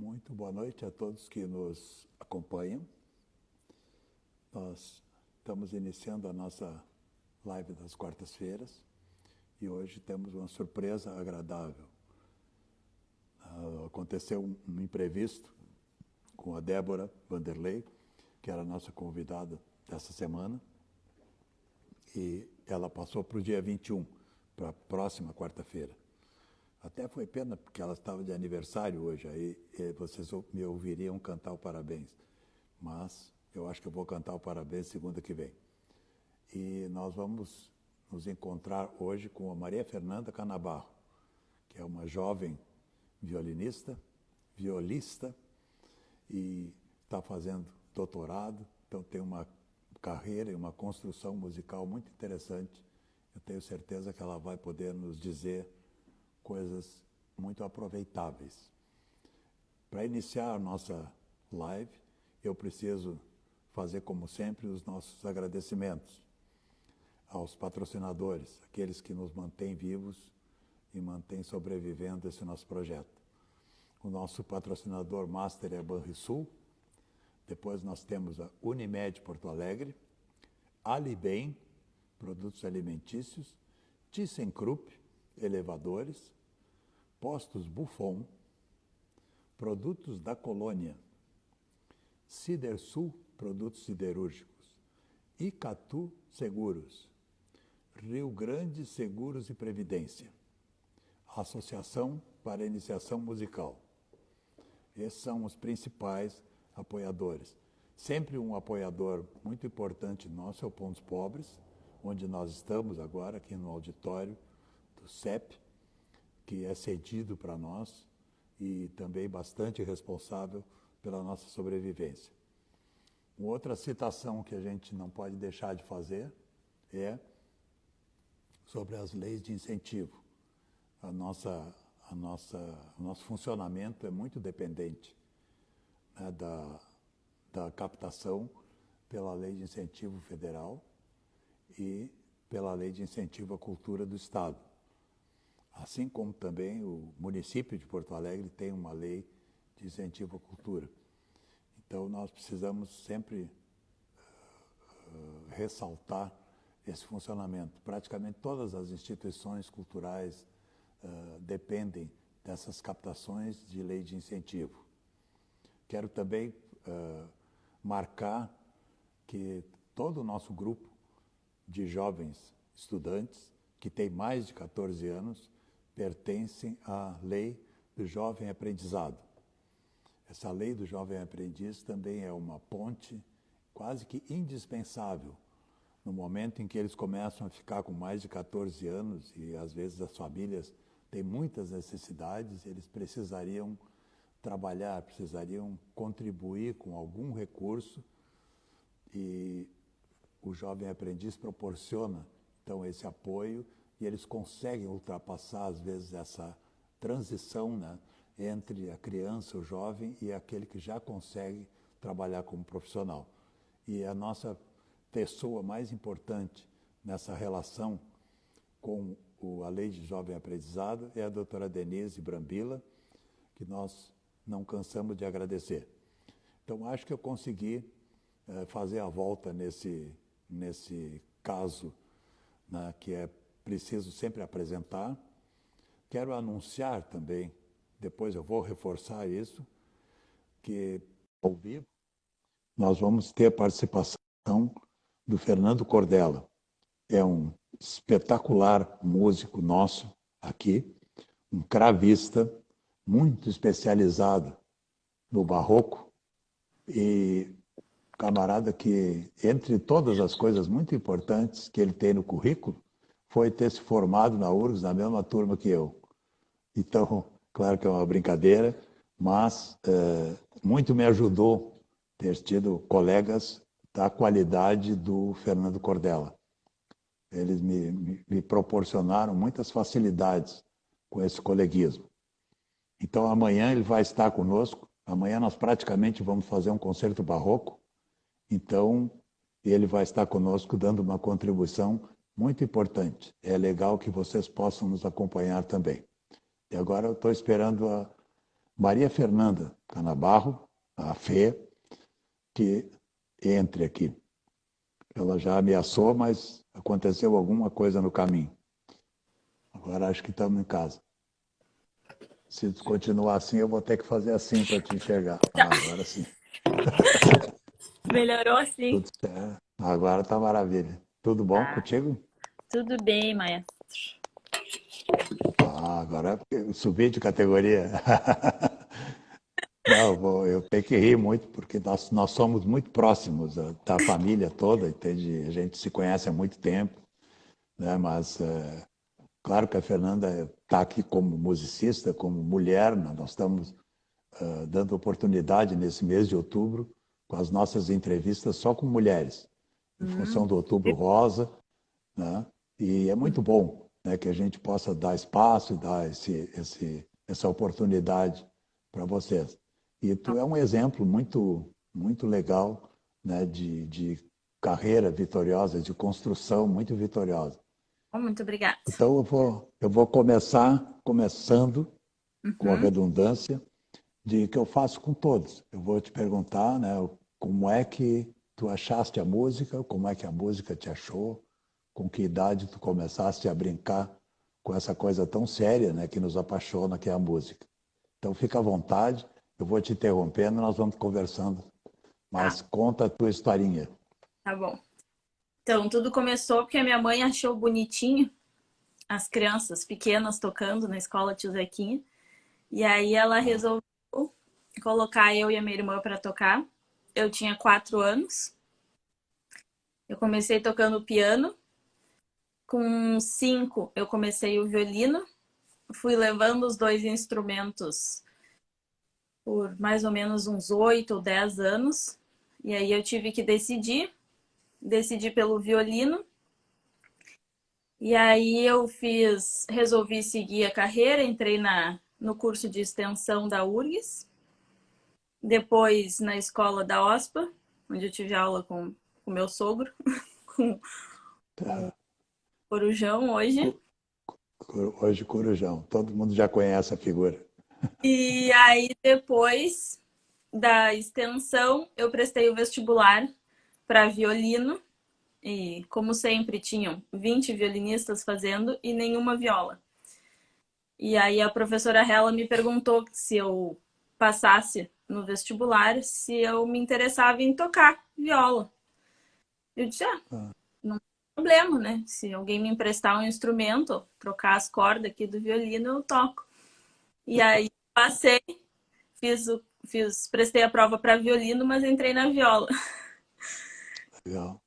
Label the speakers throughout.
Speaker 1: Muito boa noite a todos que nos acompanham. Nós estamos iniciando a nossa live das quartas-feiras e hoje temos uma surpresa agradável. Aconteceu um imprevisto com a Débora Vanderlei, que era a nossa convidada dessa semana, e ela passou para o dia 21, para a próxima quarta-feira. Até foi pena, porque ela estava de aniversário hoje, aí vocês me ouviriam cantar o parabéns. Mas eu acho que eu vou cantar o parabéns segunda que vem. E nós vamos nos encontrar hoje com a Maria Fernanda Canabarro, que é uma jovem violinista, violista, e está fazendo doutorado, então tem uma carreira e uma construção musical muito interessante. Eu tenho certeza que ela vai poder nos dizer coisas muito aproveitáveis. Para iniciar a nossa live, eu preciso fazer, como sempre, os nossos agradecimentos aos patrocinadores, aqueles que nos mantêm vivos e mantêm sobrevivendo esse nosso projeto. O nosso patrocinador master é a Banrisul, depois nós temos a Unimed Porto Alegre, Alibem, produtos alimentícios, ThyssenKrupp, elevadores, Postos Buffon, Produtos da Colônia, Sidersul, produtos siderúrgicos, Icatu Seguros, Rio Grande Seguros e Previdência, Associação para Iniciação Musical. Esses são os principais apoiadores. Sempre um apoiador muito importante nosso é o Pontos Pobres, onde nós estamos agora, aqui no auditório do CEP, que é cedido para nós e também bastante responsável pela nossa sobrevivência. Uma outra citação que a gente não pode deixar de fazer é sobre as leis de incentivo. O nosso funcionamento é muito dependente, né, da captação pela Lei de Incentivo Federal e pela Lei de Incentivo à Cultura do Estado. Assim como também o município de Porto Alegre tem uma lei de incentivo à cultura. Então, nós precisamos sempre ressaltar esse funcionamento. Praticamente todas as instituições culturais dependem dessas captações de lei de incentivo. Quero também marcar que todo o nosso grupo de jovens estudantes, que tem mais de 14 anos, pertencem à lei do jovem aprendizado. Essa lei do jovem aprendiz também é uma ponte quase que indispensável no momento em que eles começam a ficar com mais de 14 anos e às vezes as famílias têm muitas necessidades, eles precisariam trabalhar, precisariam contribuir com algum recurso e o jovem aprendiz proporciona então esse apoio e eles conseguem ultrapassar às vezes essa transição, né, entre a criança, o jovem e aquele que já consegue trabalhar como profissional. E a nossa pessoa mais importante nessa relação com a Lei de Jovem Aprendizado é a doutora Denise Brambila, que nós não cansamos de agradecer. Então, acho que eu consegui fazer a volta nesse caso, né, que é preciso sempre apresentar. Quero anunciar também, depois eu vou reforçar isso, que ao vivo nós vamos ter a participação do Fernando Cordella. É um espetacular músico nosso aqui, um cravista muito especializado no barroco e camarada que, entre todas as coisas muito importantes que ele tem no currículo, foi ter se formado na URGS na mesma turma que eu. Então, claro que é uma brincadeira, mas muito me ajudou ter tido colegas da qualidade do Fernando Cordella. Eles me proporcionaram muitas facilidades com esse coleguismo. Então, amanhã ele vai estar conosco. Amanhã nós praticamente vamos fazer um concerto barroco. Então, ele vai estar conosco dando uma contribuição muito importante. É legal que vocês possam nos acompanhar também. E agora eu estou esperando a Maria Fernanda Canabarro, a Fê, que entre aqui. Ela já ameaçou, mas aconteceu alguma coisa no caminho. Agora acho que estamos em casa. Se continuar assim, eu vou ter que fazer assim para te enxergar. Agora sim.
Speaker 2: Melhorou assim?
Speaker 1: Tudo certo. Agora está maravilha. Tudo bom
Speaker 2: Tá.
Speaker 1: contigo?
Speaker 2: Tudo bem, Maia.
Speaker 1: Agora eu subi de categoria. Não, eu tenho que rir muito, porque nós somos muito próximos da família toda, entende? A gente se conhece há muito tempo, né? Mas claro que a Fernanda está aqui como musicista, como mulher, né? Nós estamos dando oportunidade nesse mês de outubro com as nossas entrevistas só com mulheres, em função
Speaker 2: Hum.
Speaker 1: do Outubro Rosa, né? E é muito bom, né, que a gente possa dar espaço, dar essa oportunidade para vocês. E tu é um exemplo muito legal, né, de carreira vitoriosa, de construção muito vitoriosa.
Speaker 2: Oh, muito obrigada.
Speaker 1: Então eu vou começando com a
Speaker 2: Uhum.
Speaker 1: redundância de que eu faço com todos. Eu vou te perguntar, né, como é que tu achaste a música, como é que a música te achou, com que idade tu começaste a brincar com essa coisa tão séria, né, que nos apaixona, que é a música. Então fica à vontade, eu vou te interrompendo, nós vamos conversando,
Speaker 2: Tá,
Speaker 1: mas conta a tua historinha.
Speaker 2: tá bom. Então, tudo começou porque a minha mãe achou bonitinho as crianças pequenas tocando na escola Tio Zequinha. E aí ela
Speaker 1: Ah,
Speaker 2: resolveu colocar eu e a minha irmã para tocar. Eu tinha 4 anos. Eu comecei tocando piano. Com 5, eu comecei o violino. Fui levando os dois instrumentos por mais ou menos uns 8 ou 10 anos. E aí eu tive que decidi pelo violino. E aí resolvi seguir a carreira, entrei no curso de extensão da URGS, depois na escola da OSPA, onde eu tive aula com o meu sogro, com o
Speaker 1: tá.
Speaker 2: Corujão hoje.
Speaker 1: Hoje Corujão, todo mundo já conhece a figura.
Speaker 2: E aí depois da extensão, eu prestei o vestibular para violino. E, como sempre, tinham 20 violinistas fazendo e nenhuma viola. E aí a professora Hella me perguntou se eu passasse no vestibular, se eu me interessava em tocar viola. Eu disse,
Speaker 1: Ah,
Speaker 2: não tem problema, né? Se alguém me emprestar um instrumento, trocar as cordas aqui do violino, eu toco. E aí passei, prestei a prova para violino, mas entrei na viola.
Speaker 1: legal.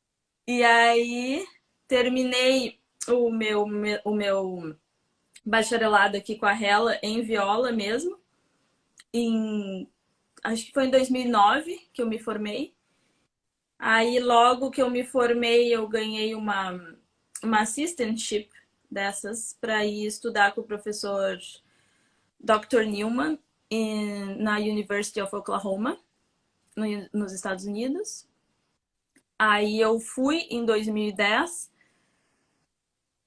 Speaker 2: E aí terminei o meu bacharelado aqui com a Hella em viola mesmo. Acho que foi em 2009 que eu me formei. Aí logo que eu me formei, eu ganhei uma assistantship dessas para ir estudar com o professor Dr. Newman na University of Oklahoma, nos Estados Unidos. Aí eu fui em 2010.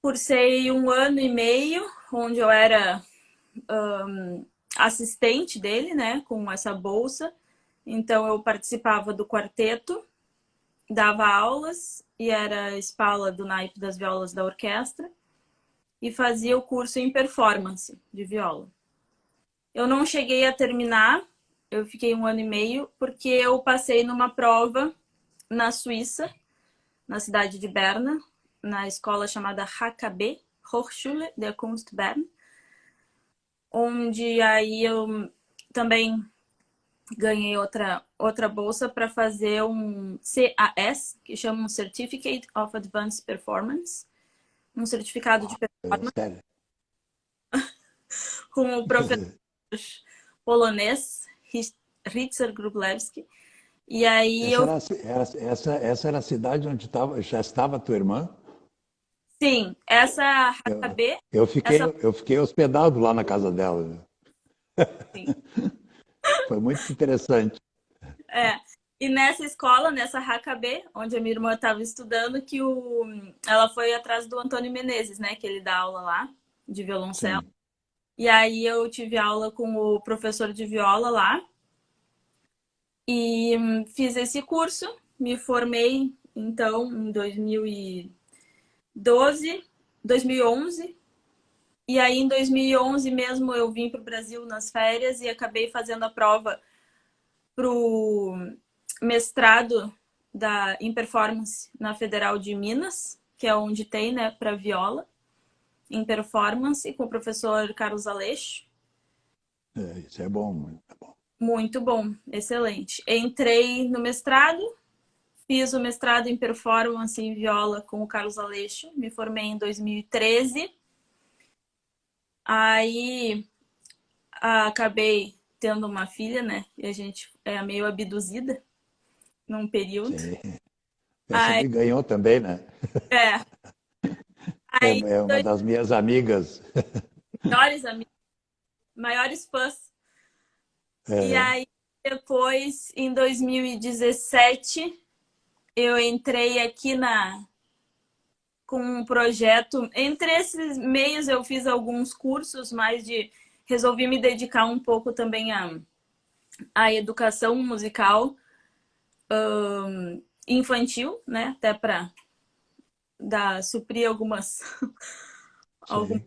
Speaker 2: Cursei 1 ano e meio, onde eu era assistente dele, né, com essa bolsa. Então eu participava do quarteto, dava aulas e era espala do naipe das violas da orquestra e fazia o curso em performance de viola. Eu não cheguei a terminar, eu fiquei 1 ano e meio porque eu passei numa prova na Suíça, na cidade de Berna, na escola chamada HKB, Hochschule der Kunst Bern, onde aí eu também ganhei outra bolsa para fazer um CAS, que chama um Certificate of Advanced Performance, um certificado de
Speaker 1: Coisa
Speaker 2: performance
Speaker 1: séria.
Speaker 2: com o professor polonês Richard Grublewski. E aí
Speaker 1: Essa
Speaker 2: eu,
Speaker 1: era, essa era a cidade onde já estava a tua irmã?
Speaker 2: sim, essa
Speaker 1: Eu,
Speaker 2: HB,
Speaker 1: eu fiquei,
Speaker 2: essa,
Speaker 1: eu fiquei hospedado lá na casa dela.
Speaker 2: sim,
Speaker 1: Foi muito interessante.
Speaker 2: é. E nessa escola, nessa HKB, onde a minha irmã estava estudando, ela foi atrás do Antônio Menezes, né, que ele dá aula lá de violoncelo.
Speaker 1: Sim.
Speaker 2: E aí eu tive aula com o professor de viola lá e fiz esse curso, me formei então em 2012, 2011. E aí em 2011 mesmo eu vim para o Brasil nas férias e acabei fazendo a prova para o mestrado em performance na Federal de Minas, que é onde tem, né, para viola, em performance, com o professor Carlos Aleixo.
Speaker 1: Isso é bom, muito bom.
Speaker 2: Muito bom, excelente. Entrei no mestrado, fiz o mestrado em performance em viola com o Carlos Aleixo, me formei em 2013. Aí acabei tendo uma filha, né? E a gente é meio abduzida num período.
Speaker 1: Sim. Essa
Speaker 2: Aí,
Speaker 1: me ganhou também, né?
Speaker 2: é,
Speaker 1: É,
Speaker 2: aí
Speaker 1: é uma
Speaker 2: dois
Speaker 1: das minhas amigas.
Speaker 2: melhores amigos, maiores fãs. E
Speaker 1: É,
Speaker 2: aí depois, em 2017, eu entrei aqui com um projeto. Entre esses meios eu fiz alguns cursos, mas resolvi me dedicar um pouco também à educação musical infantil, né? Até para suprir algumas
Speaker 1: sim.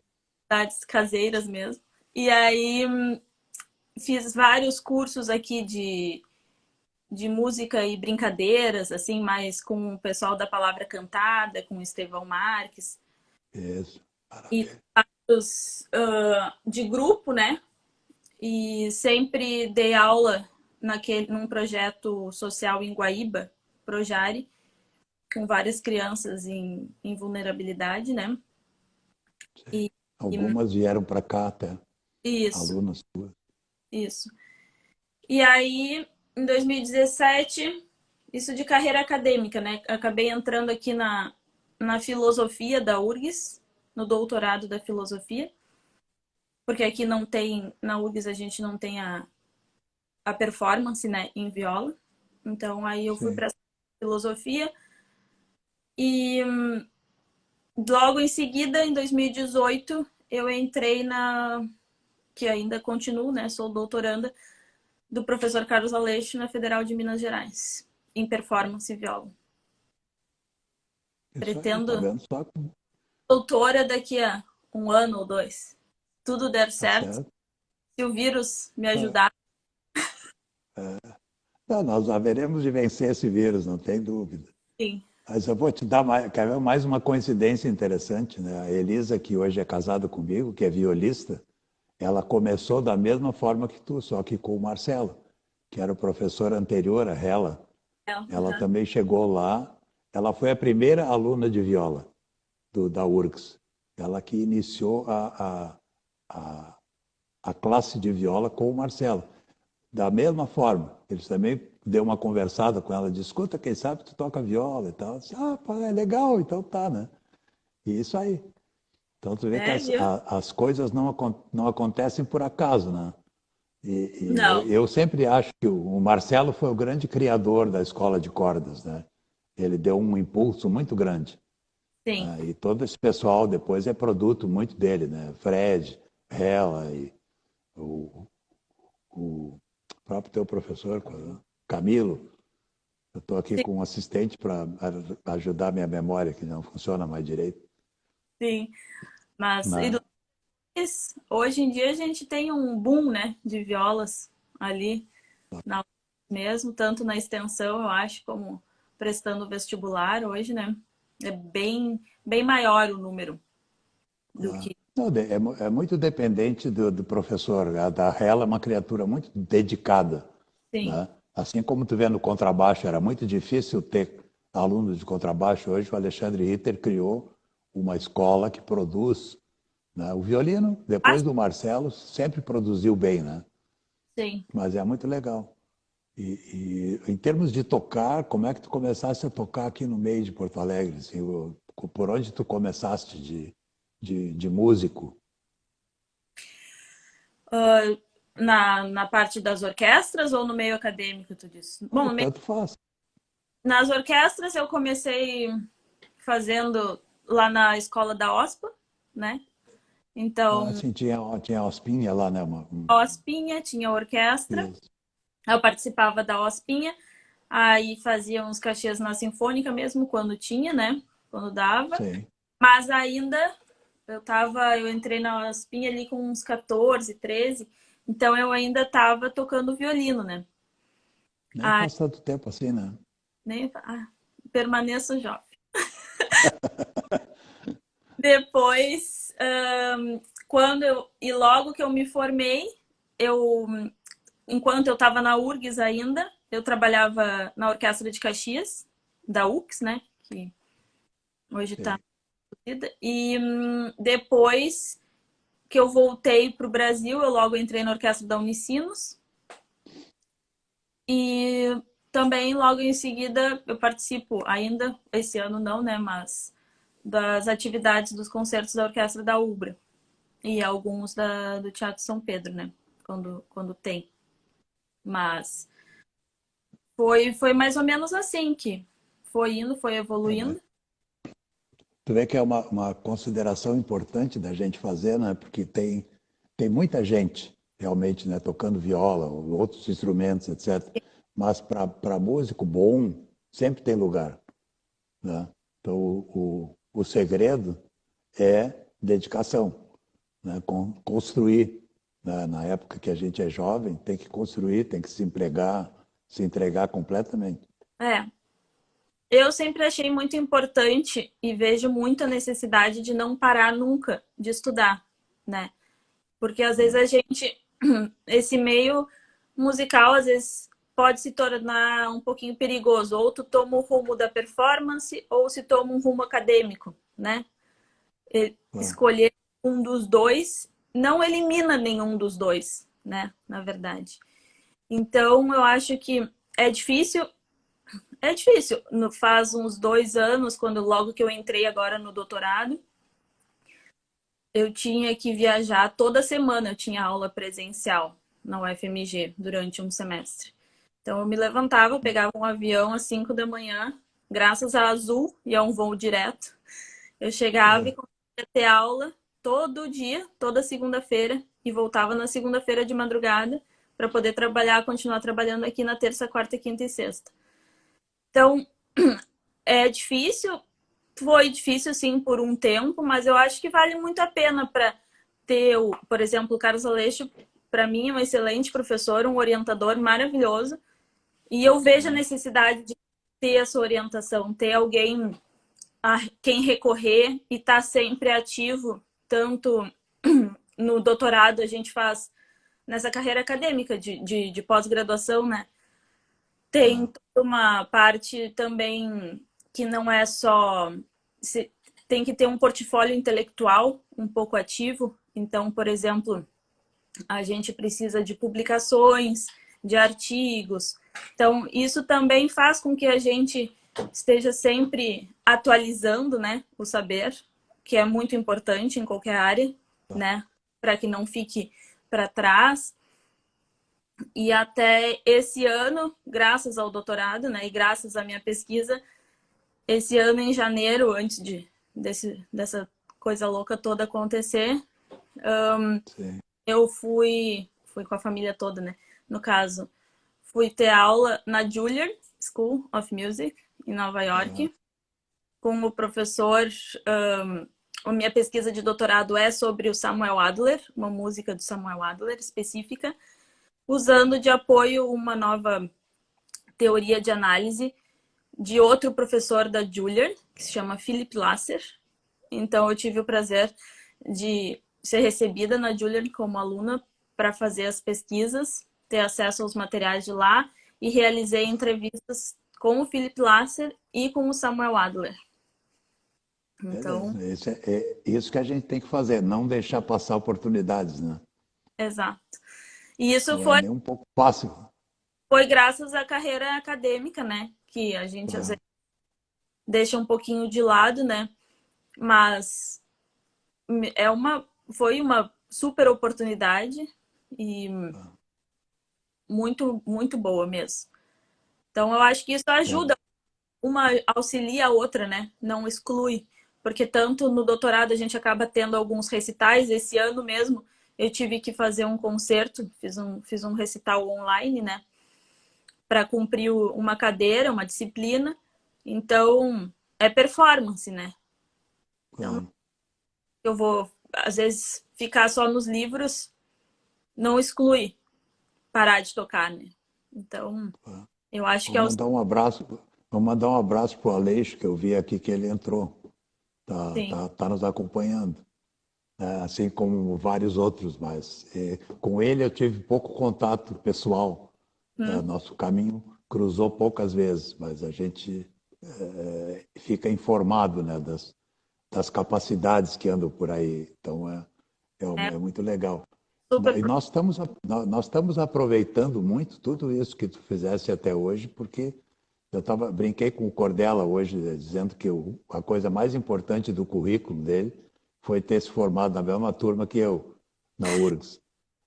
Speaker 2: atividades caseiras mesmo. E aí fiz vários cursos aqui de música e brincadeiras, assim, mais com o pessoal da Palavra Cantada, com o Estevão Marques.
Speaker 1: Isso.
Speaker 2: E
Speaker 1: Maravilha.
Speaker 2: de grupo, né? E sempre dei aula num projeto social em Guaíba, Projari, com várias crianças em vulnerabilidade, né?
Speaker 1: Sim.
Speaker 2: E,
Speaker 1: Algumas vieram para cá até,
Speaker 2: isso,
Speaker 1: alunas tuas.
Speaker 2: isso. E aí, em 2017, isso de carreira acadêmica, né? Acabei entrando aqui na filosofia da URGS, no doutorado da filosofia, porque aqui não tem, na URGS a gente não tem a performance, né, em viola. Então aí eu fui
Speaker 1: Sim.
Speaker 2: para filosofia e logo em seguida, em 2018, eu entrei que ainda continuo, né, sou doutoranda do professor Carlos Aleixo na Federal de Minas Gerais, em performance e viola.
Speaker 1: Isso aí, tá
Speaker 2: Pretendo
Speaker 1: vendo só?
Speaker 2: doutora daqui a um ano ou dois. Tudo der
Speaker 1: Tá
Speaker 2: certo.
Speaker 1: certo.
Speaker 2: Se o vírus me
Speaker 1: É,
Speaker 2: ajudar,
Speaker 1: é. Não, nós haveremos de vencer esse vírus, não tem dúvida.
Speaker 2: sim.
Speaker 1: Mas eu vou te dar mais, quer ver mais uma coincidência interessante, né? A Elisa, que hoje é casada comigo, que é violista, ela começou da mesma forma que tu, só que com o Marcelo, que era o professor anterior a ela. Ela
Speaker 2: Uhum.
Speaker 1: também chegou lá, ela foi a primeira aluna de viola da URGS. Ela que iniciou a, a classe de viola com o Marcelo. Da mesma forma, eles também deu uma conversada com ela, disse, escuta, quem sabe tu toca viola e tal. Disse, ah, pá, é legal, então tá, né? E isso aí. Então tu vê que
Speaker 2: É, viu?
Speaker 1: as coisas não acontecem por acaso, né? E eu,
Speaker 2: Não,
Speaker 1: eu sempre acho que o Marcelo foi o grande criador da escola de cordas, né? Ele deu um impulso muito grande,
Speaker 2: sim.
Speaker 1: né? E todo esse pessoal depois é produto muito dele, né? Fred, Hella e o, o próprio teu professor, Camilo. Eu estou aqui
Speaker 2: Sim,
Speaker 1: com um assistente para ajudar minha memória, que não funciona mais direito.
Speaker 2: sim. Mas e
Speaker 1: Mas,
Speaker 2: hoje em dia a gente tem um boom, né, de violas ali na mesmo, tanto na extensão, eu acho, como prestando vestibular hoje, né? É bem maior o número do
Speaker 1: ah,
Speaker 2: que
Speaker 1: não, é muito dependente do professor. A da Hella é uma criatura muito dedicada,
Speaker 2: sim.
Speaker 1: né? Assim como tu vê no contrabaixo, era muito difícil ter alunos de contrabaixo. Hoje o Alexandre Ritter criou uma escola que produz, né? O violino,
Speaker 2: Ah,
Speaker 1: depois do Marcelo, sempre produziu bem, né?
Speaker 2: sim.
Speaker 1: Mas é muito legal. Em termos de tocar, como é que tu começaste a tocar aqui no meio de Porto Alegre? Assim, por onde tu começaste de músico?
Speaker 2: Ah, na parte das orquestras ou no meio acadêmico, tu disse? Bom,
Speaker 1: Ah, tanto faz.
Speaker 2: nas orquestras eu comecei fazendo lá na escola da OSPA, né?
Speaker 1: Ah,
Speaker 2: Então,
Speaker 1: sim, tinha a Ospinha lá, né?
Speaker 2: a Ospinha, tinha a orquestra,
Speaker 1: Isso,
Speaker 2: eu participava da Ospinha, aí fazia uns cachês na Sinfônica mesmo, quando tinha, né? Quando dava.
Speaker 1: sim.
Speaker 2: Mas ainda eu entrei na Ospinha ali com uns 14, 13, então eu ainda tava tocando violino, né?
Speaker 1: Nem
Speaker 2: Ah,
Speaker 1: faz tanto tempo assim, né?
Speaker 2: nem, permaneço jovem. Depois, e logo que eu me formei, eu, enquanto eu estava na URGS ainda, eu trabalhava na Orquestra de Caxias, da UX, né? Que hoje está.
Speaker 1: Sim.
Speaker 2: E depois que eu voltei para o Brasil, eu logo entrei na Orquestra da Unicinos. E também, logo em seguida, eu participo, ainda esse ano não, né? Mas das atividades dos concertos da Orquestra da UBRA. E alguns do Teatro São Pedro, né? Quando tem. Mas foi mais ou menos assim que foi indo, foi
Speaker 1: É, mas
Speaker 2: evoluindo.
Speaker 1: tu vê que é uma consideração importante da gente fazer, né? Porque tem muita gente realmente, né, tocando viola, ou outros instrumentos, etc. Mas para músico bom, sempre tem lugar, né? Então, o segredo é dedicação, né? Construir. Né? Na época que a gente é jovem, tem que construir, tem que se entregar completamente.
Speaker 2: É, eu sempre achei muito importante e vejo muita necessidade de não parar nunca de estudar, né? Porque às vezes a gente, esse meio musical, às vezes pode se tornar um pouquinho perigoso. Ou tu toma o rumo da performance, ou se toma um rumo acadêmico, né?
Speaker 1: Claro.
Speaker 2: Escolher um dos dois não elimina nenhum dos dois, né? Na verdade. Então, eu acho que é difícil. É difícil. Faz uns 2 anos, quando logo que eu entrei agora no doutorado, eu tinha que viajar toda semana, eu tinha aula presencial na UFMG durante um semestre. Então eu me levantava, pegava um avião às 5 da manhã, graças à Azul, e é um voo direto. Eu chegava e
Speaker 1: É,
Speaker 2: conseguia ter aula todo dia, toda segunda-feira, e voltava na segunda-feira de madrugada para poder trabalhar, continuar trabalhando aqui na terça, quarta, quinta e sexta. Então, é difícil, foi difícil sim por um tempo, mas eu acho que vale muito a pena para ter, por exemplo, o Carlos Aleixo, para mim é um excelente professor, um orientador maravilhoso, e eu vejo a necessidade de ter essa orientação, ter alguém a quem recorrer e estar tá sempre ativo, tanto no doutorado a gente faz nessa carreira acadêmica de pós-graduação, né? Tem
Speaker 1: claro.
Speaker 2: toda uma parte também que não é só. Tem que ter um portfólio intelectual um pouco ativo. Então, por exemplo, a gente precisa de publicações, de artigos. Então, isso também faz com que a gente esteja sempre atualizando, né, o saber, que é muito importante em qualquer área, né, para que não fique para trás. E até esse ano, graças ao doutorado, né, e graças à minha pesquisa, esse ano em janeiro, antes dessa coisa louca toda acontecer,
Speaker 1: Sim.
Speaker 2: eu fui com a família toda, né? No caso, fui ter aula na Juilliard School of Music, em Nova
Speaker 1: Ah,
Speaker 2: York, com o professor. A minha pesquisa de doutorado é sobre o Samuel Adler, uma música do Samuel Adler específica, usando de apoio uma nova teoria de análise de outro professor da Juilliard, que se chama Philip Lasser. Então, eu tive o prazer de ser recebida na Juilliard como aluna para fazer as pesquisas, ter acesso aos materiais de lá e realizei entrevistas com o Philip Lasser e com o Samuel Adler. Então,
Speaker 1: beleza. É isso que a gente tem que fazer, não deixar passar oportunidades, né?
Speaker 2: exato. E isso
Speaker 1: Não é nem um pouco fácil.
Speaker 2: foi graças à carreira acadêmica, né? Que a gente às vezes
Speaker 1: Claro.
Speaker 2: deixa um pouquinho de lado, né? Mas foi uma super oportunidade e muito, muito boa mesmo. Então, eu acho que isso
Speaker 1: É,
Speaker 2: ajuda, uma auxilia a outra, né? Não exclui. porque tanto no doutorado a gente acaba tendo alguns recitais. Esse ano mesmo eu tive que fazer um concerto, fiz um recital online, né? Para cumprir uma cadeira, uma disciplina. Então, é performance, né? Então,
Speaker 1: Claro.
Speaker 2: eu vou, às vezes, ficar só nos livros não exclui parar de tocar, né? Então,
Speaker 1: Claro.
Speaker 2: eu acho que
Speaker 1: Vou
Speaker 2: é o
Speaker 1: mandar um abraço, vou mandar um abraço para o Aleixo, que eu vi aqui que ele entrou.
Speaker 2: sim.
Speaker 1: Tá nos acompanhando, assim como vários outros, mas com ele eu tive pouco contato pessoal. Nosso caminho cruzou poucas vezes, mas a gente fica informado, né, das capacidades que andam por aí. Então
Speaker 2: É
Speaker 1: é muito legal.
Speaker 2: super.
Speaker 1: E nós estamos aproveitando muito tudo isso que tu fizesse até hoje, porque brinquei com o Cordela hoje, dizendo que a coisa mais importante do currículo dele foi ter se formado na mesma turma que eu, na URGS.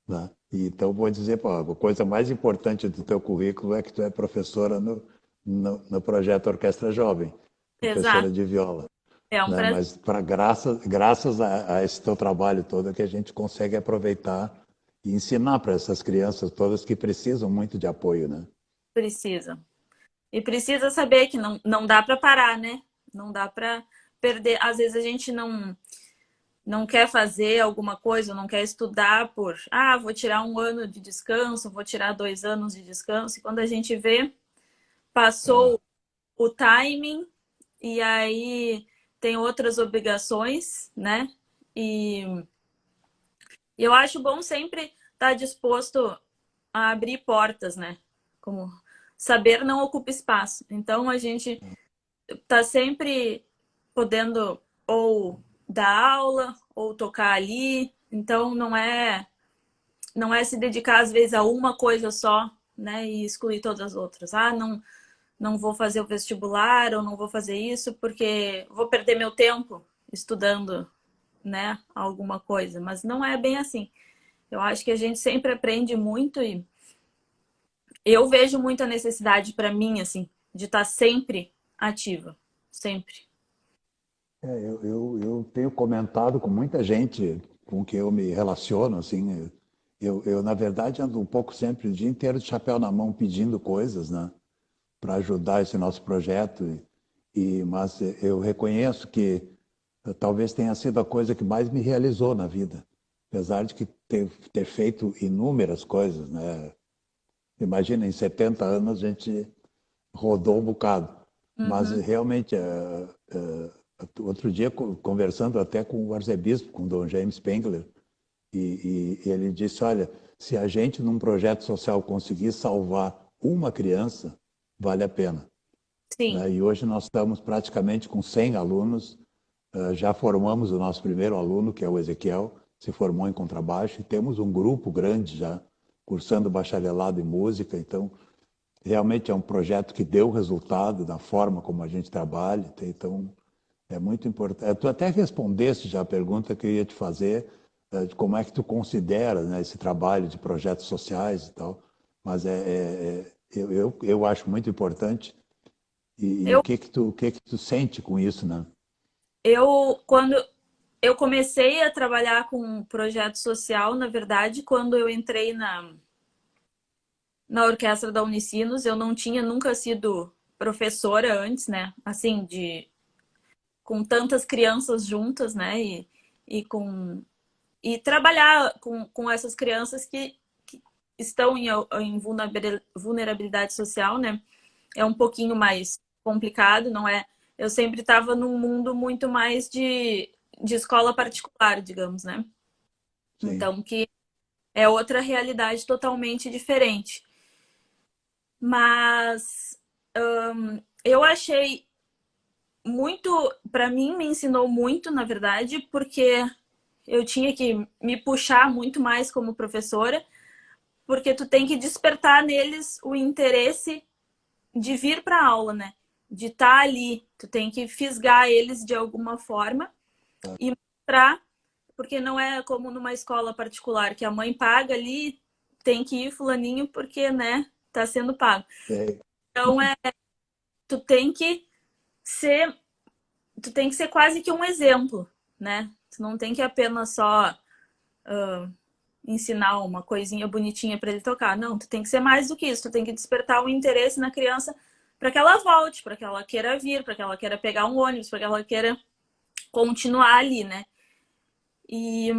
Speaker 1: Né? E então vou dizer, pô, a coisa mais importante do teu currículo é que tu é professora no projeto Orquestra Jovem, professora
Speaker 2: Exato.
Speaker 1: de viola.
Speaker 2: É um
Speaker 1: Né?
Speaker 2: prazer.
Speaker 1: Mas graças a esse teu trabalho todo é que a gente consegue aproveitar e ensinar para essas crianças todas que precisam muito de apoio, né?
Speaker 2: Precisa. E precisa saber que não dá para parar, né? Não dá para perder. Às vezes a gente não quer fazer alguma coisa, não quer estudar por, vou tirar um ano de descanso, vou tirar 2 anos de descanso. E quando a gente vê,
Speaker 1: É,
Speaker 2: passou o timing e aí tem outras obrigações, né? E eu acho bom sempre estar disposto a abrir portas, né? Como saber não ocupa espaço. Então a gente tá sempre podendo ou dar aula ou tocar ali. Então não é se dedicar às vezes a uma coisa só, né, e excluir todas as outras. Não vou fazer o vestibular ou não vou fazer isso porque vou perder meu tempo estudando, né, alguma coisa, mas não é bem assim. Eu acho que a gente sempre aprende muito e eu vejo muita necessidade para mim assim de estar sempre ativa, sempre.
Speaker 1: eu tenho comentado com muita gente com que eu me relaciono, assim, na verdade, ando um pouco sempre o dia inteiro de chapéu na mão pedindo coisas, né, para ajudar esse nosso projeto. Mas eu reconheço que talvez tenha sido a coisa que mais me realizou na vida, apesar de que ter feito inúmeras coisas, né? Imagina, em 70 anos a gente rodou um bocado. Mas
Speaker 2: Uhum.
Speaker 1: realmente, outro dia, conversando até com o arcebispo, com o Dom James Spengler, e ele disse: olha, se a gente num projeto social conseguir salvar uma criança, vale a pena.
Speaker 2: Sim,
Speaker 1: Né? E hoje nós estamos praticamente com 100 alunos, já formamos o nosso primeiro aluno, que é o Ezequiel, se formou em contrabaixo, e temos um grupo grande já cursando bacharelado em música, então realmente é um projeto que deu resultado da forma como a gente trabalha, então é muito importante. Tu até respondeste já a pergunta que eu ia te fazer, de como é que tu considera, né, esse trabalho de projetos sociais e tal, mas eu acho muito importante. E
Speaker 2: eu
Speaker 1: o que que tu sente com isso, né?
Speaker 2: quando eu comecei a trabalhar com um projeto social, na verdade, quando eu entrei na orquestra da Unicinos, eu não tinha nunca sido professora antes, né? Assim, de com tantas crianças juntas, né? E com e trabalhar com essas crianças que estão em vulnerabilidade social, né? É um pouquinho mais complicado, não é? Eu sempre estava num mundo muito mais de escola particular, digamos, né?
Speaker 1: Sim.
Speaker 2: Então, que é outra realidade totalmente diferente. Mas eu achei muito, para mim, me ensinou muito, na verdade, porque eu tinha que me puxar muito mais como professora, porque tu tem que despertar neles o interesse de vir para a aula, né? De estar ali, tu tem que fisgar eles de alguma forma e mostrar, porque não é como numa escola particular que a mãe paga ali, tem que ir fulaninho porque, né, tá sendo pago.
Speaker 1: É,
Speaker 2: Então tu tem que ser, tu tem que ser quase que um exemplo, né? Tu não tem que apenas só ensinar uma coisinha bonitinha para ele tocar. Não, tu tem que ser mais do que isso. Tu tem que despertar o interesse na criança para que ela volte, para que ela queira vir, para que ela queira pegar um ônibus, para que ela queira continuar ali, né? E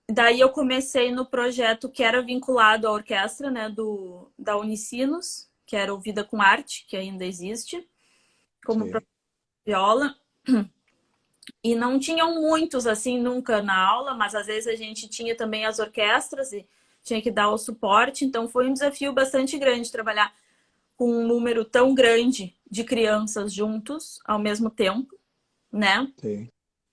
Speaker 2: daí eu comecei no projeto que era vinculado à orquestra, né, da Unicinos, que era o Vida com Arte, que ainda existe, como
Speaker 1: Sim.
Speaker 2: projeto de viola. E não tinham muitos, assim, nunca na aula, mas às vezes a gente tinha também as orquestras e tinha que dar o suporte. Então foi um desafio bastante grande trabalhar com um número tão grande de crianças juntos ao mesmo tempo, né?
Speaker 1: Sim.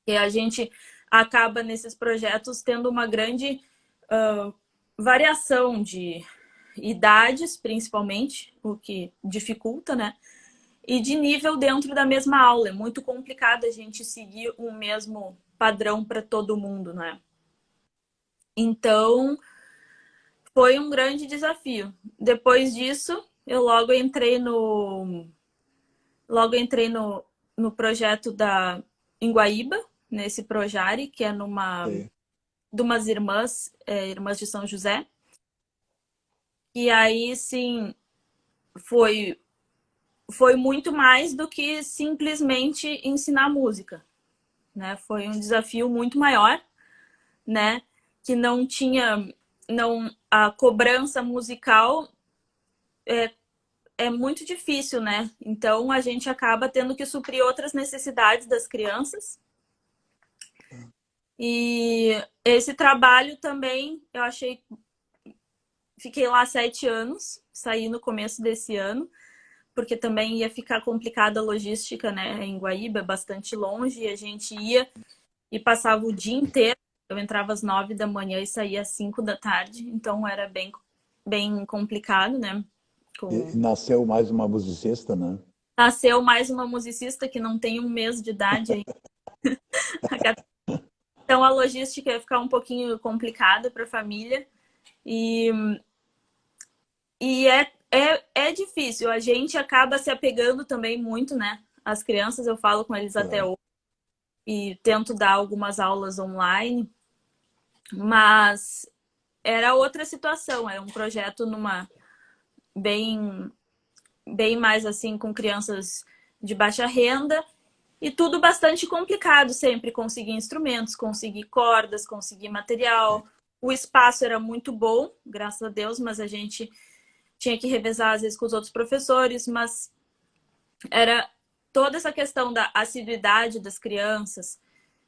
Speaker 2: E a gente acaba nesses projetos tendo uma grande variação de idades, principalmente, o que dificulta, né? E de nível dentro da mesma aula. É muito complicado a gente seguir o mesmo padrão para todo mundo, né? Então, foi um grande desafio. Depois disso, eu logo entrei no projeto da em Guaíba, nesse Projare, que é
Speaker 1: Sim.
Speaker 2: de umas irmãs, irmãs de São José. E aí, sim, foi muito mais do que simplesmente ensinar música, né? Foi um desafio muito maior, né? Que não tinha, não, a cobrança musical é muito difícil, né? Então a gente acaba tendo que suprir outras necessidades das crianças. E esse trabalho também eu achei, fiquei lá 7 anos, saí no começo desse ano, porque também ia ficar complicada a logística, né? Em Guaíba, é bastante longe, e a gente ia e passava o dia inteiro. Eu entrava às 9 da manhã e saía às 5 da tarde, então era bem complicado, né?
Speaker 1: E nasceu mais uma musicista, né?
Speaker 2: Nasceu mais uma musicista que não tem um mês de idade ainda. Então a logística ia ficar um pouquinho complicada para a família. E, é difícil. A gente acaba se apegando também muito, né? As crianças, eu falo com eles até
Speaker 1: Claro.
Speaker 2: hoje e tento dar algumas aulas online, mas era outra situação. Era um projeto bem, bem mais assim com crianças de baixa renda. E tudo bastante complicado sempre, conseguir instrumentos, conseguir cordas, conseguir material. O espaço era muito bom, graças a Deus, mas a gente tinha que revezar às vezes com os outros professores, mas era toda essa questão da assiduidade das crianças,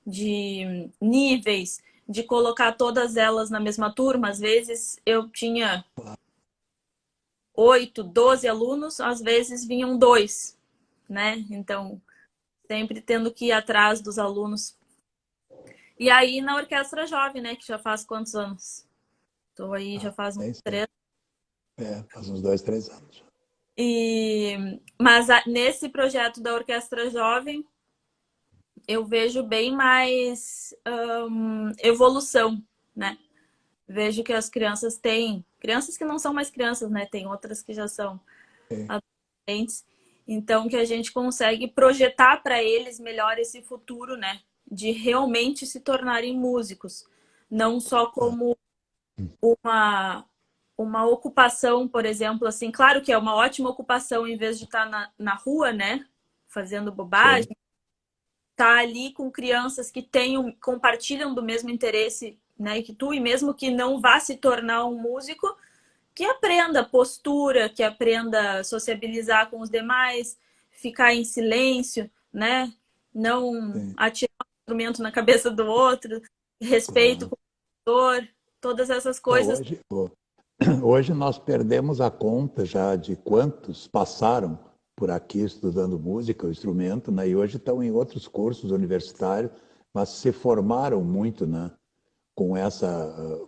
Speaker 2: de níveis, de colocar todas elas na mesma turma. Às vezes eu tinha 8, 12 alunos, às vezes vinham dois, né? Então, sempre tendo que ir atrás dos alunos. E aí na Orquestra Jovem, né? Que já faz quantos anos? Estou aí já
Speaker 1: Ah,
Speaker 2: faz uns
Speaker 1: é isso aí.
Speaker 2: 3.
Speaker 1: Faz uns 2, 3 anos.
Speaker 2: Mas nesse projeto da Orquestra Jovem, eu vejo bem mais evolução, né? Vejo que as crianças têm... Crianças que não são mais crianças, né? Tem outras que já são
Speaker 1: Sim.
Speaker 2: adolescentes. Então, que a gente consegue projetar para eles melhor esse futuro, né? De realmente se tornarem músicos. Não só
Speaker 1: Ah,
Speaker 2: como uma ocupação, por exemplo, assim, claro que é uma ótima ocupação em vez de estar na rua, né? Fazendo
Speaker 1: sim.
Speaker 2: bobagem, tá ali com crianças que compartilham do mesmo interesse, né, que tu, e mesmo que não vá se tornar um músico, que aprenda postura, que aprenda a sociabilizar com os demais, ficar em silêncio, né? Não
Speaker 1: Sim.
Speaker 2: atirar um instrumento na cabeça do outro, respeito
Speaker 1: Claro.
Speaker 2: com o autor, todas essas
Speaker 1: É,
Speaker 2: coisas.
Speaker 1: hoje nós perdemos a conta já de quantos passaram por aqui estudando música, o instrumento, né? E hoje estão em outros cursos universitários, mas se formaram muito, né? Com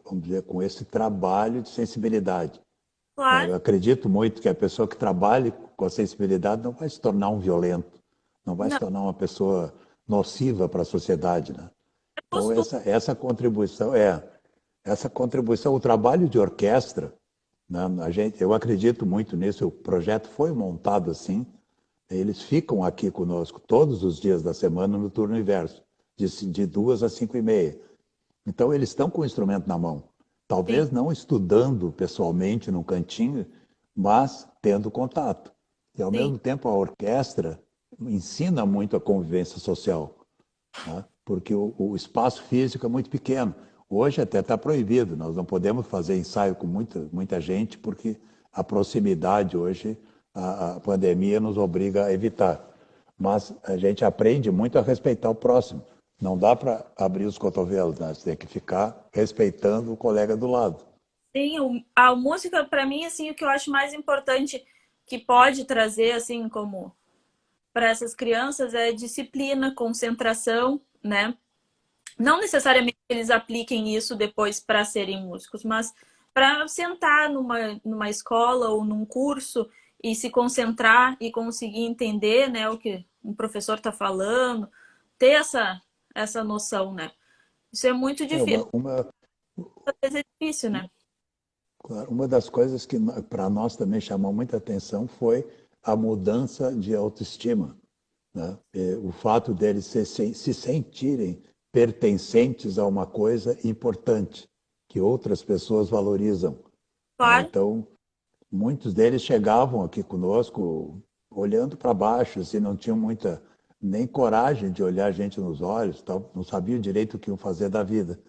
Speaker 1: vamos dizer, com esse trabalho de sensibilidade. Né?
Speaker 2: Claro,
Speaker 1: Eu acredito muito que a pessoa que trabalhe com a sensibilidade não vai se tornar um violento, não vai se
Speaker 2: não,
Speaker 1: tornar uma pessoa nociva para a sociedade, né?
Speaker 2: é
Speaker 1: Então
Speaker 2: postura.
Speaker 1: essa contribuição, o trabalho de orquestra, né? Eu acredito muito nisso. O projeto foi montado assim, Eles ficam aqui conosco todos os dias da semana no turno inverso, de 2 às 5h30. Então, eles estão com o instrumento na mão.
Speaker 2: Sim,
Speaker 1: Talvez não estudando pessoalmente num cantinho, mas tendo contato. E, ao
Speaker 2: sim,
Speaker 1: mesmo tempo, a orquestra ensina muito a convivência social, né? Porque o espaço físico é muito pequeno. Hoje até está proibido, nós não podemos fazer ensaio com muita gente, porque a proximidade hoje, a pandemia nos obriga a evitar. Mas a gente aprende muito a respeitar o próximo. Não dá para abrir os cotovelos, né? Você tem que ficar respeitando o colega do lado.
Speaker 2: sim. A música, para mim, assim, o que eu acho mais importante que pode trazer, assim, como para essas crianças é disciplina, concentração, né? Não necessariamente eles apliquem isso depois para serem músicos, mas para sentar numa escola ou num curso e se concentrar e conseguir entender, né, o que o professor está falando, ter essa noção, né? Isso é muito
Speaker 1: É
Speaker 2: difícil. Às vezes é difícil, né?
Speaker 1: claro, uma das coisas que para nós também chamou muita atenção foi a mudança de autoestima, né? O fato deles se sentirem pertencentes a uma coisa importante que outras pessoas valorizam, né?
Speaker 2: Claro,
Speaker 1: Então, muitos deles chegavam aqui conosco olhando para baixo, assim, não tinham muita nem coragem de olhar a gente nos olhos, tal, não sabiam direito o que iam fazer da vida.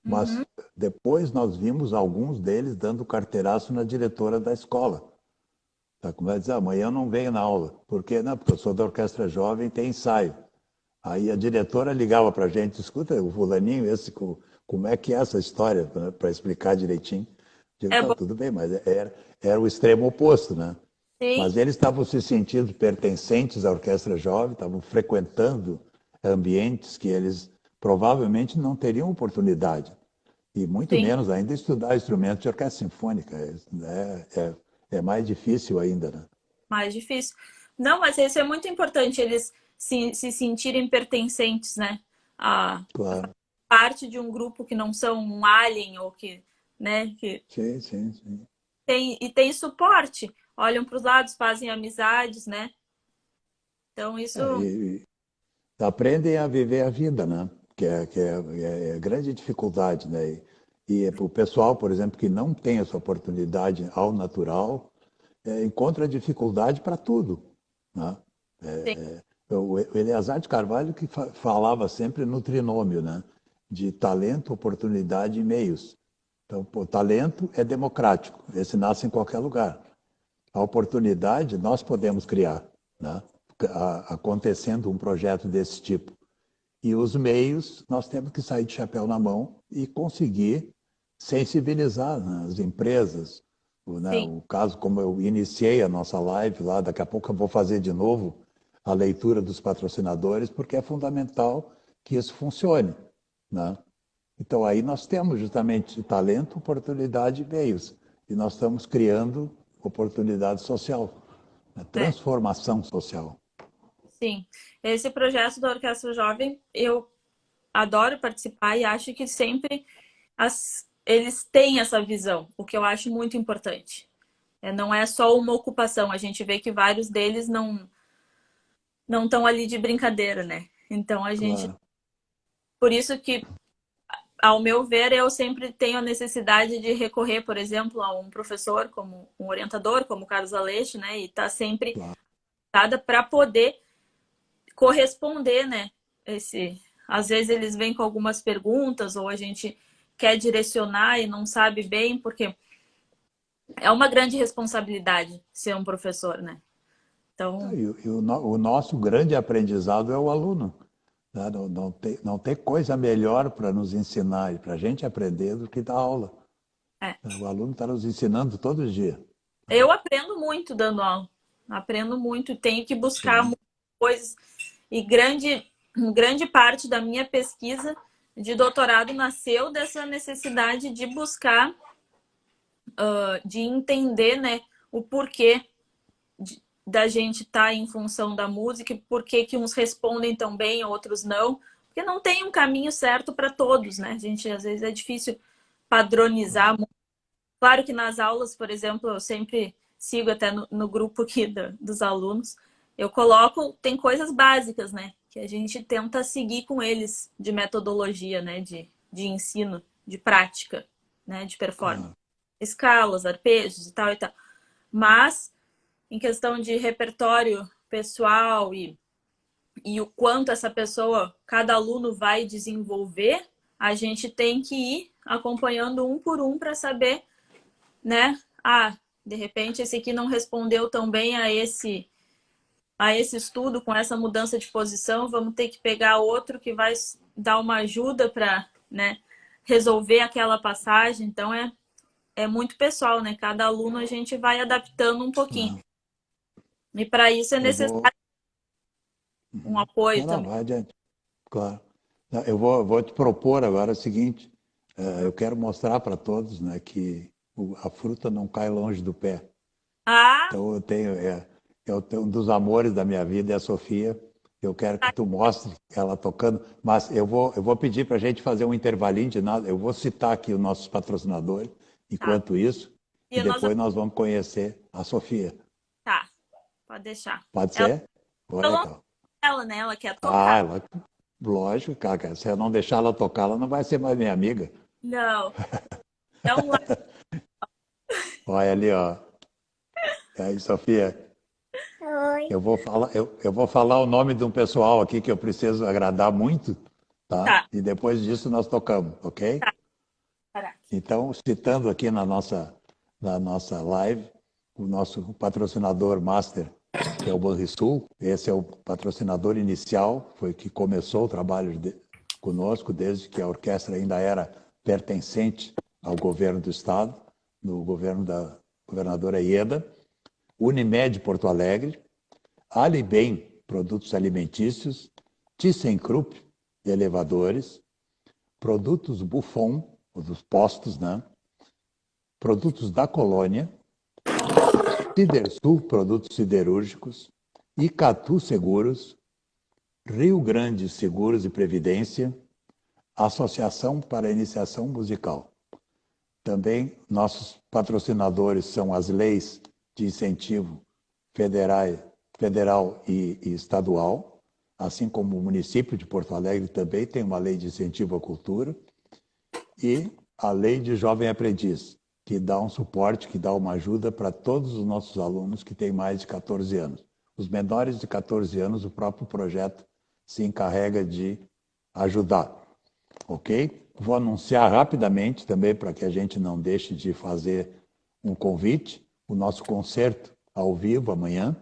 Speaker 2: uhum,
Speaker 1: Mas depois nós vimos alguns deles dando carteiraço na diretora da escola. Tá? Como vai dizer, amanhã eu não venho na aula. Por quê? Não, porque eu sou da orquestra jovem, tem ensaio. Aí a diretora ligava para a gente, escuta, o fulaninho, como é que é essa história, para explicar direitinho. Eu digo,
Speaker 2: é
Speaker 1: tá,
Speaker 2: bom,
Speaker 1: tudo bem, mas era o extremo oposto, né?
Speaker 2: sim,
Speaker 1: Mas eles estavam se sentindo pertencentes à orquestra jovem, estavam frequentando ambientes que eles provavelmente não teriam oportunidade. E muito
Speaker 2: sim,
Speaker 1: menos ainda estudar instrumentos de orquestra sinfônica. É mais difícil ainda, né?
Speaker 2: mais difícil. Não, mas isso é muito importante, eles se sentirem pertencentes, né? A
Speaker 1: Claro.
Speaker 2: parte de um grupo que não são um alien ou que, né, que
Speaker 1: Sim, sim, sim.
Speaker 2: tem suporte, olham para os lados, fazem amizades, né? Então isso
Speaker 1: E aprendem a viver a vida, né? Que é a grande dificuldade, né? E o pessoal, por exemplo, que não tem essa oportunidade ao natural, encontra dificuldade para tudo, né?
Speaker 2: tem,
Speaker 1: O Eleazar de Carvalho que falava sempre no trinômio, né? De talento, oportunidade e meios. Então, o talento é democrático, esse nasce em qualquer lugar. A oportunidade nós podemos criar, né? Acontecendo um projeto desse tipo. E os meios, nós temos que sair de chapéu na mão e conseguir sensibilizar, né, as empresas. Né,
Speaker 2: sim,
Speaker 1: o caso, como eu iniciei a nossa live lá, daqui a pouco eu vou fazer de novo a leitura dos patrocinadores, porque é fundamental que isso funcione. Né? Então, aí nós temos justamente talento, oportunidade e meios. E nós estamos criando oportunidade social, né?
Speaker 2: é,
Speaker 1: Transformação social.
Speaker 2: sim. Esse projeto da Orquestra Jovem, eu adoro participar e acho que sempre eles têm essa visão, o que eu acho muito importante. Não é só uma ocupação, a gente vê que vários deles não estão ali de brincadeira, né? Então a gente,
Speaker 1: Claro,
Speaker 2: por isso que, ao meu ver, eu sempre tenho a necessidade de recorrer, por exemplo, a um professor, como um orientador, como o Carlos Aleixo, né? E tá sempre
Speaker 1: claro.
Speaker 2: dada para poder corresponder, né? Às vezes eles vêm com algumas perguntas ou a gente quer direcionar e não sabe bem, porque é uma grande responsabilidade ser um professor, né? Então,
Speaker 1: O nosso grande aprendizado é o aluno. Né? Não tem coisa melhor para nos ensinar e para a gente aprender do que dar aula.
Speaker 2: é.
Speaker 1: O aluno está nos ensinando todo dia.
Speaker 2: Eu aprendo muito dando aula. Aprendo muito, tenho que buscar
Speaker 1: Sim,
Speaker 2: muitas coisas. E grande parte da minha pesquisa de doutorado nasceu dessa necessidade de buscar, de entender, né, o porquê da gente estar em função da música, e por que que uns respondem tão bem, outros não. Porque não tem um caminho certo para todos, né? A gente, às vezes, é difícil padronizar. Claro que nas aulas, por exemplo, eu sempre sigo até no grupo aqui dos alunos, eu coloco, tem coisas básicas, né? Que a gente tenta seguir com eles de metodologia, né? De ensino, de prática, né? De performance.
Speaker 1: Claro.
Speaker 2: Escalas, arpejos e tal e tal. Mas, em questão de repertório pessoal e o quanto essa pessoa, cada aluno vai desenvolver, a gente tem que ir acompanhando um por um para saber, né? Ah, de repente esse aqui não respondeu tão bem a esse estudo com essa mudança de posição, vamos ter que pegar outro que vai dar uma ajuda para, né, resolver aquela passagem. Então é muito pessoal, né? Cada aluno a gente vai adaptando um pouquinho.
Speaker 1: Não,
Speaker 2: E para isso é
Speaker 1: eu vou.
Speaker 2: necessário um apoio
Speaker 1: Não, não,
Speaker 2: também.
Speaker 1: vai adiante. Claro. Não, eu vou te propor agora o seguinte: eu quero mostrar para todos, né, que a fruta não cai longe do pé.
Speaker 2: Ah,
Speaker 1: Então um dos amores da minha vida é a Sofia. Eu quero que tu mostre ela tocando, mas eu vou pedir para a gente fazer um intervalinho de nada. Eu vou citar aqui os nossos patrocinadores
Speaker 2: tá.
Speaker 1: enquanto isso, e
Speaker 2: E nós
Speaker 1: depois nós vamos conhecer a Sofia.
Speaker 2: tá, pode deixar.
Speaker 1: Pode
Speaker 2: Ela
Speaker 1: ser? Olha,
Speaker 2: falou
Speaker 1: então.
Speaker 2: dela, né? Ela quer
Speaker 1: Ah,
Speaker 2: tocar.
Speaker 1: lógico, cara. Se eu não deixar ela tocar, ela não vai ser mais minha amiga.
Speaker 2: Não. Então, lá.
Speaker 1: Olha ali, ó. E aí, Sofia,
Speaker 3: Oi.
Speaker 1: eu vou falar o nome de um pessoal aqui que eu preciso agradar muito, tá?
Speaker 2: Tá,
Speaker 1: E depois disso nós tocamos, ok?
Speaker 2: tá. Parar aqui.
Speaker 1: Então, citando aqui na nossa live, o nosso patrocinador master, que é o Banrisul, esse é o patrocinador inicial, foi que começou o trabalho conosco desde que a orquestra ainda era pertencente ao governo do estado, no governo da governadora Ieda, Unimed Porto Alegre, Alibem Produtos Alimentícios, ThyssenKrupp Elevadores, Produtos Buffon, os dos postos, né? Produtos da Colônia, Sidersul Produtos Siderúrgicos, Icatu Seguros, Rio Grande Seguros e Previdência, Associação para a Iniciação Musical. Também nossos patrocinadores são as leis de incentivo federal e estadual, assim como o município de Porto Alegre também tem uma lei de incentivo à cultura, e a lei de jovem aprendiz, que dá um suporte, que dá uma ajuda para todos os nossos alunos que têm mais de 14 anos. Os menores de 14 anos, o próprio projeto se encarrega de ajudar, ok? Vou anunciar rapidamente também, para que a gente não deixe de fazer um convite, o nosso concerto ao vivo amanhã,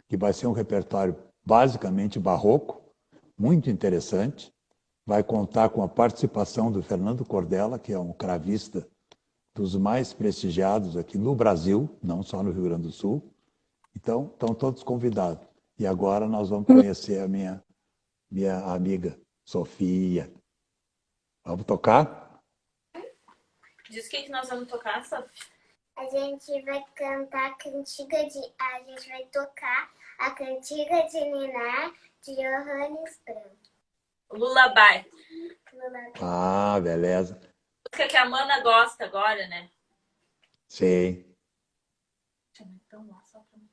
Speaker 1: que vai ser um repertório basicamente barroco, muito interessante. Vai contar com a participação do Fernando Cordella, que é um cravista dos mais prestigiados aqui no Brasil, não só no Rio Grande do Sul. Então, estão todos convidados. E agora nós vamos conhecer a minha amiga Sofia. Vamos tocar?
Speaker 2: Diz o que nós vamos tocar, Sophie?
Speaker 3: A gente vai cantar a cantiga de. A gente vai tocar a cantiga de Niná de Johannes Brahms.
Speaker 2: Lullaby.
Speaker 1: Ah, beleza.
Speaker 2: Música que a Mana gosta agora, né?
Speaker 1: Sim.
Speaker 2: Então, lá, só pra mim.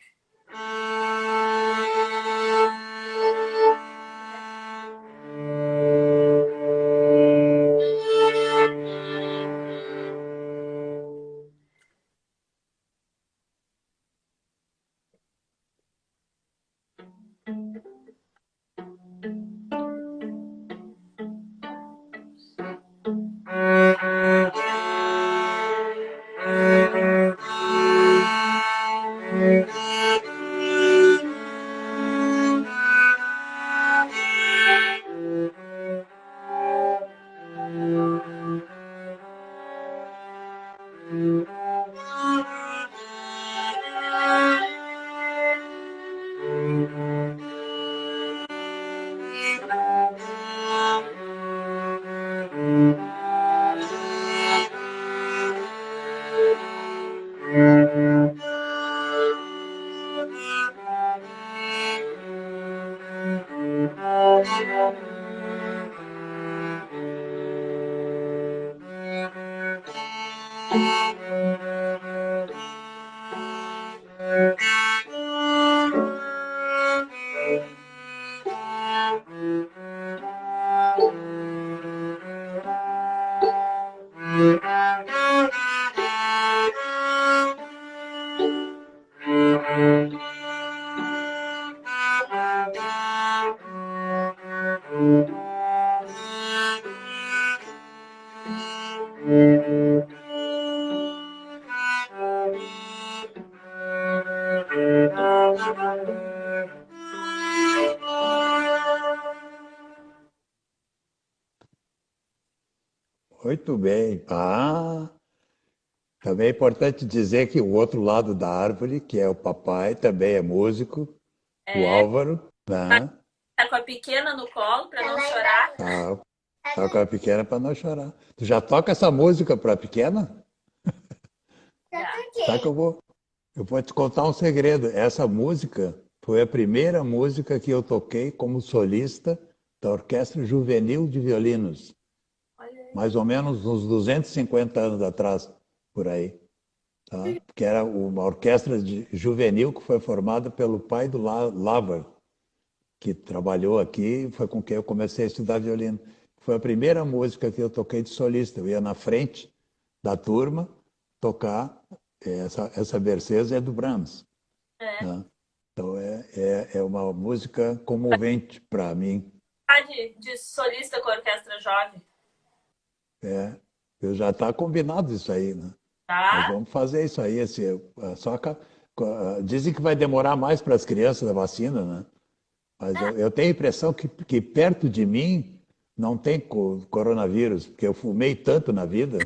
Speaker 1: Muito bem. Também é importante dizer que o outro lado da árvore, que é o papai, também é músico, o
Speaker 2: É,
Speaker 1: Álvaro, né?
Speaker 2: tá com a pequena no colo para não
Speaker 3: Ela
Speaker 2: chorar.
Speaker 1: Tá, tá com a pequena para não chorar. Tu já toca essa música para a pequena?
Speaker 3: já
Speaker 2: Já.
Speaker 1: Sabe que
Speaker 3: toquei.
Speaker 1: eu vou te contar um segredo. Essa música foi a primeira música que eu toquei como solista da Orquestra Juvenil de Violinos,
Speaker 2: Olha aí.
Speaker 1: mais ou menos uns 250 anos atrás, por aí. Tá? Que era uma orquestra juvenil que foi formada pelo pai do Lavar, que trabalhou aqui, foi com quem eu comecei a estudar violino. Foi a primeira música que eu toquei de solista. Eu ia na frente da turma tocar. Essa Berceuse é do Brahms.
Speaker 2: É.
Speaker 1: Né? Então é uma música comovente para mim.
Speaker 2: Tá de solista com a orquestra jovem.
Speaker 1: É, eu já está combinado isso aí, né? Nós
Speaker 2: Tá?
Speaker 1: vamos fazer isso aí. Dizem que vai demorar mais para as crianças da vacina, né? Mas eu tenho a impressão que perto de mim não tem coronavírus, porque eu fumei tanto na vida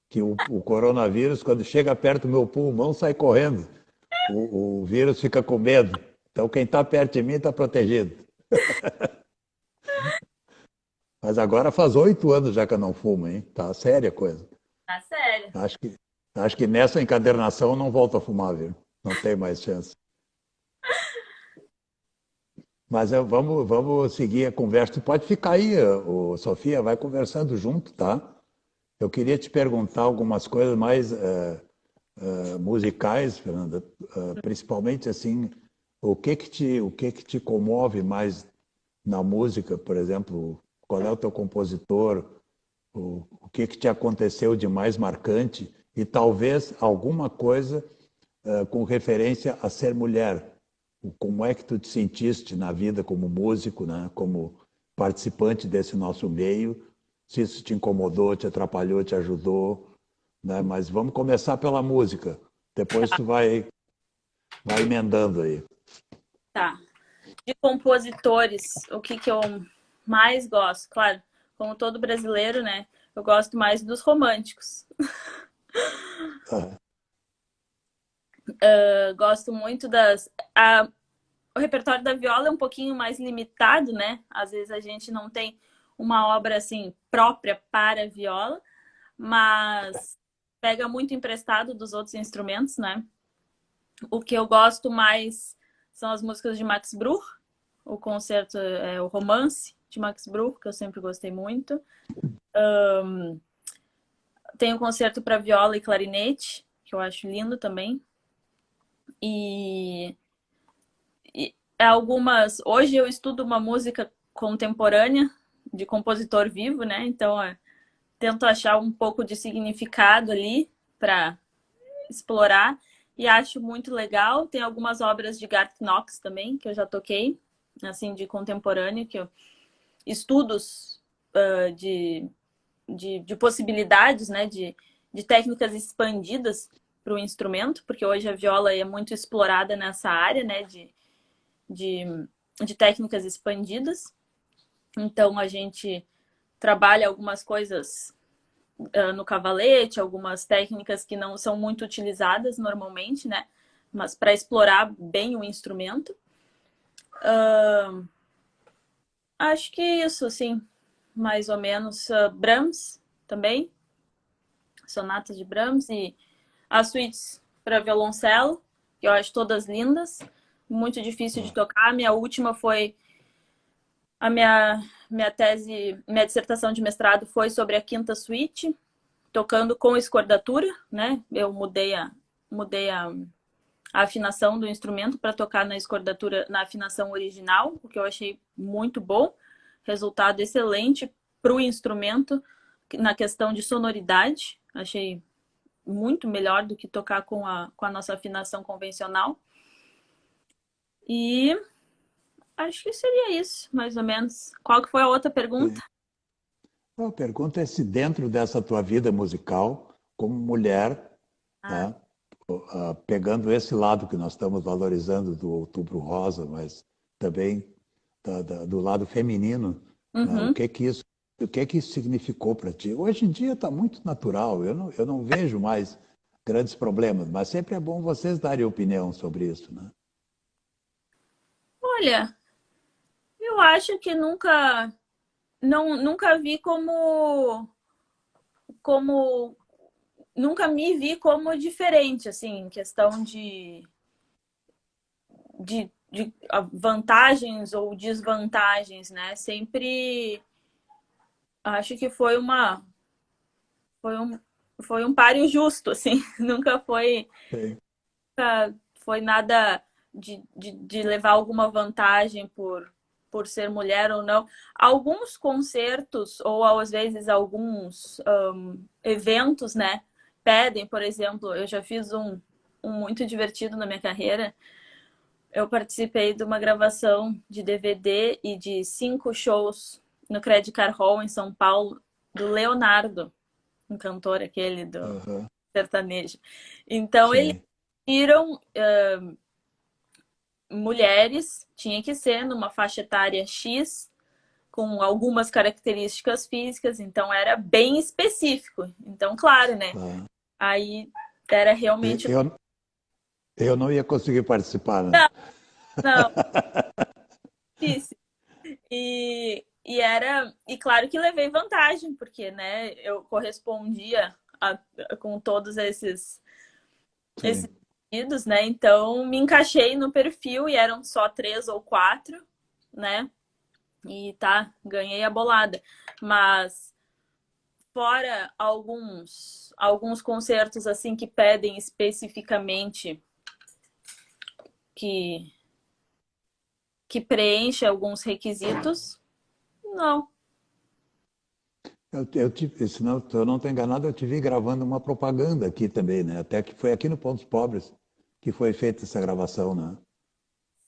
Speaker 1: que o coronavírus, quando chega perto do meu pulmão, sai correndo. O vírus fica com medo. Então, quem está perto de mim está protegido. Mas agora faz 8 anos já que eu não fumo, hein? Tá séria a coisa.
Speaker 2: Tá sério.
Speaker 1: Acho que, acho que nessa encadernação eu não volto a fumar, viu? Não tem mais chance. Mas vamos seguir a conversa. Tu pode ficar aí, Sofia, vai conversando junto, tá? Eu queria te perguntar algumas coisas mais musicais, Fernanda, principalmente assim, o que que te comove mais na música, por exemplo, qual é o teu compositor, o que te aconteceu de mais marcante e talvez alguma coisa com referência a ser mulher. Como é que tu te sentiste na vida como músico, né? Como participante desse nosso meio? Se isso te incomodou, te atrapalhou, te ajudou, né? Mas vamos começar pela música. Depois tu vai emendando aí.
Speaker 2: Tá. De compositores, o que eu mais gosto? Claro, como todo brasileiro, né? Eu gosto mais dos românticos.
Speaker 1: Ah,
Speaker 2: Eu gosto muito o repertório da viola é um pouquinho mais limitado, né? Às vezes a gente não tem uma obra assim própria para viola, mas pega muito emprestado dos outros instrumentos, né? O que eu gosto mais são as músicas de Max Bruch, o concerto é o Romance de Max Bruch, que eu sempre gostei muito. Tem o concerto para viola e clarinete, que eu acho lindo também. E algumas. Hoje eu estudo uma música contemporânea de compositor vivo, né? Então, tento achar um pouco de significado ali para explorar e acho muito legal. Tem algumas obras de Garth Knox também que eu já toquei, assim, de contemporâneo, que eu estudos de possibilidades, né? De técnicas expandidas para o instrumento, porque hoje a viola é muito explorada nessa área, né? De, de técnicas expandidas. Então a gente trabalha algumas coisas no cavalete, algumas técnicas que não são muito utilizadas normalmente, né? Mas para explorar bem o instrumento. Acho que isso, assim, mais ou menos. Brahms também, sonatas de Brahms e as suítes para violoncelo, que eu acho todas lindas, muito difícil de tocar. Minha última foi a minha tese, minha dissertação de mestrado foi sobre a quinta suíte, tocando com escordatura, né? Eu mudei a afinação do instrumento para tocar na escordatura, na afinação original, o que eu achei muito bom. Resultado excelente para o instrumento na questão de sonoridade. Achei muito melhor do que tocar com a nossa afinação convencional. E acho que seria isso, mais ou menos. Qual que foi a outra pergunta?
Speaker 1: A pergunta é se dentro dessa tua vida musical, como mulher,
Speaker 2: Ah,
Speaker 1: né, pegando esse lado que nós estamos valorizando do Outubro Rosa, mas também do lado feminino, né,
Speaker 2: uhum.
Speaker 1: o que que isso significou para ti? Hoje em dia está muito natural, eu não vejo mais grandes problemas, mas sempre é bom vocês darem opinião sobre isso, né?
Speaker 2: Olha, eu acho que nunca vi como, nunca me vi como diferente, assim, em questão de vantagens ou desvantagens, né? Sempre acho que foi um, foi um páreo justo, assim, nunca
Speaker 1: Sim.
Speaker 2: foi nada de levar alguma vantagem por ser mulher ou não. Alguns concertos, ou às vezes alguns eventos, né, pedem, por exemplo, eu já fiz um muito divertido na minha carreira. Eu participei de uma gravação de DVD e de 5 shows no Credit Card Hall, em São Paulo, do Leonardo, um cantor aquele do
Speaker 1: Aham,
Speaker 2: sertanejo. Então, eles
Speaker 1: sim.
Speaker 2: viram mulheres, tinha que ser numa faixa etária X, com algumas características físicas, então era bem específico. Então, claro, né?
Speaker 1: Ah.
Speaker 2: Aí era realmente.
Speaker 1: Eu, eu não ia conseguir participar, né?
Speaker 2: Não, não, difícil. E claro que levei vantagem, porque, né, eu correspondia com todos esses
Speaker 1: Sim.
Speaker 2: pedidos, né? Então me encaixei no perfil e eram só 3 ou 4, né? E tá, ganhei a bolada. Mas fora alguns concertos assim que pedem especificamente que que preencha alguns requisitos, não.
Speaker 1: Se não, se eu não estou enganado, eu te vi gravando uma propaganda aqui também, né? Até que foi aqui no Pontos Pobres que foi feita essa gravação, né?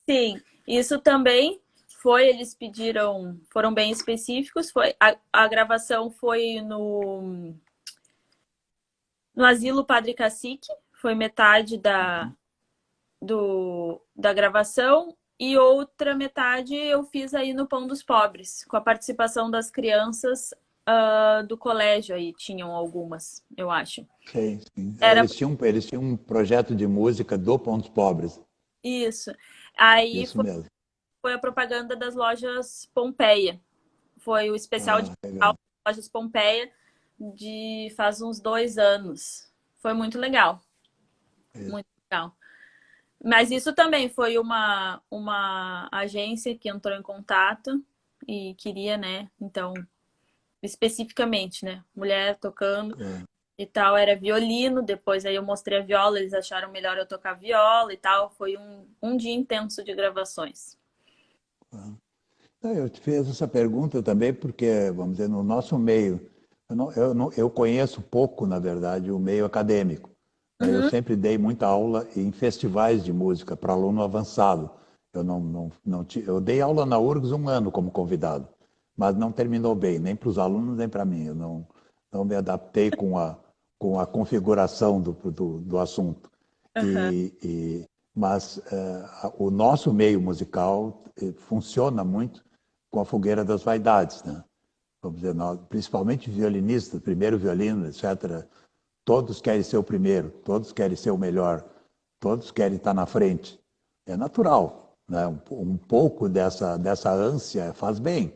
Speaker 2: Sim, isso também foi, eles pediram, foram bem específicos, foi a gravação foi no Asilo Padre Cacique, foi metade da gravação, e outra metade eu fiz aí no Pão dos Pobres, com a participação das crianças do colégio aí, tinham algumas, eu acho.
Speaker 1: Sim, sim. É,
Speaker 2: Era
Speaker 1: eles tinham um projeto de música do Pontos Pobres.
Speaker 2: isso. Aí
Speaker 1: Isso mesmo.
Speaker 2: foi a propaganda das lojas Pompeia. Foi o especial de
Speaker 1: Ah,
Speaker 2: Natal
Speaker 1: legal.
Speaker 2: das lojas Pompeia de faz uns 2 anos. Foi muito legal,
Speaker 1: Isso.
Speaker 2: muito legal. Mas isso também foi uma agência que entrou em contato e queria, né? Então, especificamente, né? Mulher tocando
Speaker 1: É,
Speaker 2: e tal, era violino. Depois aí eu mostrei a viola, eles acharam melhor eu tocar viola e tal. Foi um dia intenso de gravações.
Speaker 1: Eu te fiz essa pergunta também porque, vamos dizer, no nosso meio, eu conheço pouco, na verdade, o meio acadêmico, né? Eu
Speaker 2: Uhum,
Speaker 1: sempre dei muita aula em festivais de música para aluno avançado. Eu dei aula na URGS um ano como convidado, mas não terminou bem, nem para os alunos, nem para mim. Eu não me adaptei com a configuração do assunto.
Speaker 2: uhum,
Speaker 1: Mas o nosso meio musical funciona muito com a fogueira das vaidades, né? Vamos dizer, principalmente violinistas, primeiro violino, etc. Todos querem ser o primeiro, todos querem ser o melhor, todos querem estar na frente. É natural, né? Um pouco dessa ânsia faz bem,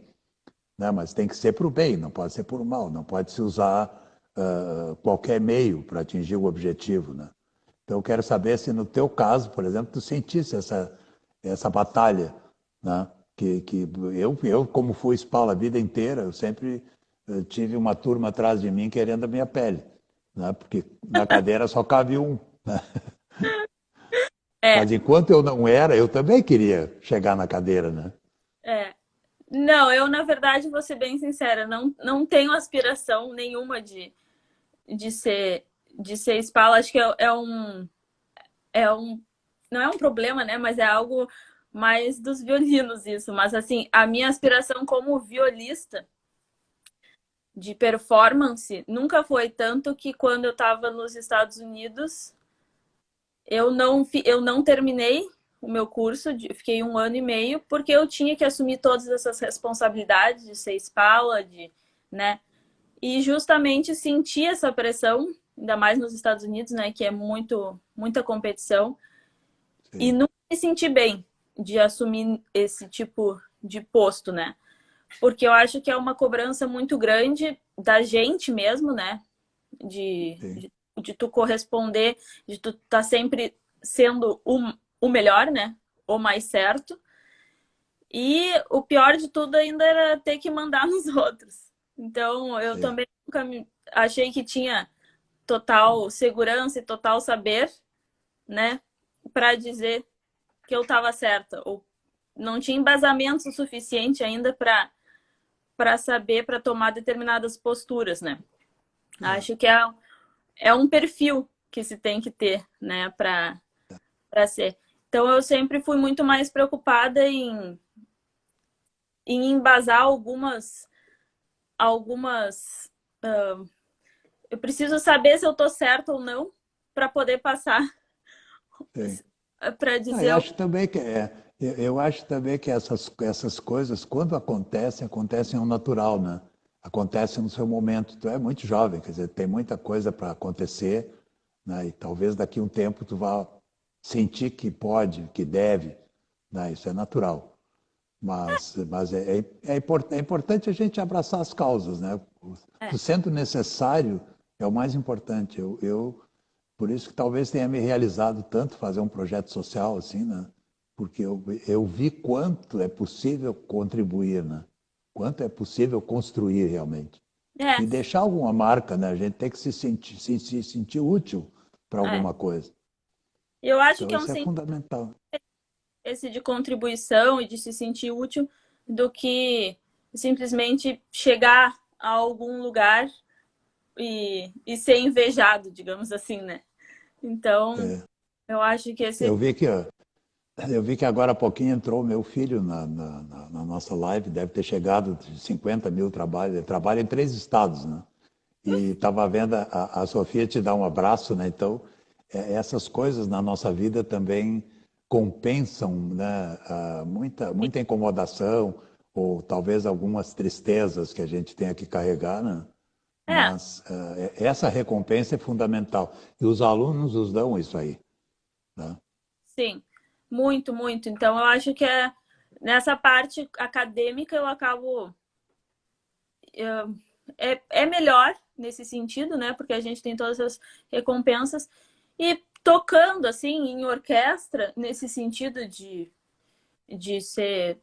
Speaker 1: né? Mas tem que ser para o bem, não pode ser por mal, não pode se usar qualquer meio para atingir o objetivo, né? Então, eu quero saber se no teu caso, por exemplo, tu sentisse essa batalha, né? Que eu, como fui espala a vida inteira, eu sempre tive uma turma atrás de mim querendo a minha pele, né? Porque na cadeira só cabe um.
Speaker 2: é,
Speaker 1: Mas enquanto eu não era, eu também queria chegar na cadeira, né?
Speaker 2: é. Não, eu, na verdade, vou ser bem sincera, não tenho aspiração nenhuma de ser espala. Acho que é um. Não é um problema, né? Mas é algo mais dos violinos, isso. Mas, assim, a minha aspiração como violista de performance nunca foi tanto que quando eu estava nos Estados Unidos, eu não terminei o meu curso, fiquei 1 ano e meio, porque eu tinha que assumir todas essas responsabilidades de ser espala, né? E justamente senti essa pressão, ainda mais nos Estados Unidos, né? Que é muita competição. E
Speaker 1: Sim,
Speaker 2: nunca me senti bem de assumir esse tipo de posto, né? Porque eu acho que é uma cobrança muito grande da gente mesmo, né? De,
Speaker 1: sim.
Speaker 2: de, de tu corresponder, de tu estar sempre sendo o melhor, né? O mais certo. E o pior de tudo ainda era ter que mandar nos outros. Então, eu
Speaker 1: Sim.
Speaker 2: também nunca achei que tinha total segurança e total saber, né? Para dizer que eu estava certa. Ou não tinha embasamento suficiente ainda para saber, para tomar determinadas posturas, né?
Speaker 1: É.
Speaker 2: Acho que é um perfil que se tem que ter, né, para ser. Então eu sempre fui muito mais preocupada em embasar algumas eu preciso saber se eu tô certa ou não para poder passar
Speaker 1: Sim.
Speaker 2: para
Speaker 1: Ah,
Speaker 2: dizer
Speaker 1: eu acho também que essas coisas, quando acontecem, acontecem ao natural, né? Acontecem no seu momento. Tu é muito jovem, quer dizer, tem muita coisa para acontecer, né? E talvez daqui a um tempo tu vá sentir que pode, que deve, né? Isso é natural. Mas é importante a gente abraçar as causas, né?
Speaker 2: é,
Speaker 1: O sendo necessário é o mais importante. Por isso que talvez tenha me realizado tanto fazer um projeto social assim, né? Porque eu vi quanto é possível contribuir, né? Quanto é possível construir realmente.
Speaker 2: é,
Speaker 1: E deixar alguma marca, né? A gente tem que se sentir útil para
Speaker 2: é.
Speaker 1: alguma coisa.
Speaker 2: Eu acho
Speaker 1: Então
Speaker 2: que é um
Speaker 1: isso é fundamental.
Speaker 2: esse de contribuição e de se sentir útil do que simplesmente chegar a algum lugar e ser invejado, digamos assim, né? Então,
Speaker 1: É.
Speaker 2: eu acho que
Speaker 1: Eu
Speaker 2: esse.
Speaker 1: vi que Eu vi que agora há pouquinho entrou meu filho na nossa live, deve ter chegado de 50 mil trabalhos. Ele trabalha em 3 estados, né? E estava vendo a Sofia te dar um abraço, né? Então, essas coisas na nossa vida também compensam, né? Muita incomodação ou talvez algumas tristezas que a gente tenha que carregar, né?
Speaker 2: É,
Speaker 1: Mas essa recompensa é fundamental. E os alunos nos dão isso aí, né?
Speaker 2: sim, muito, muito. Então, eu acho que nessa parte acadêmica eu acabo. É melhor nesse sentido, né? Porque a gente tem todas as recompensas. E tocando, assim, em orquestra, nesse sentido de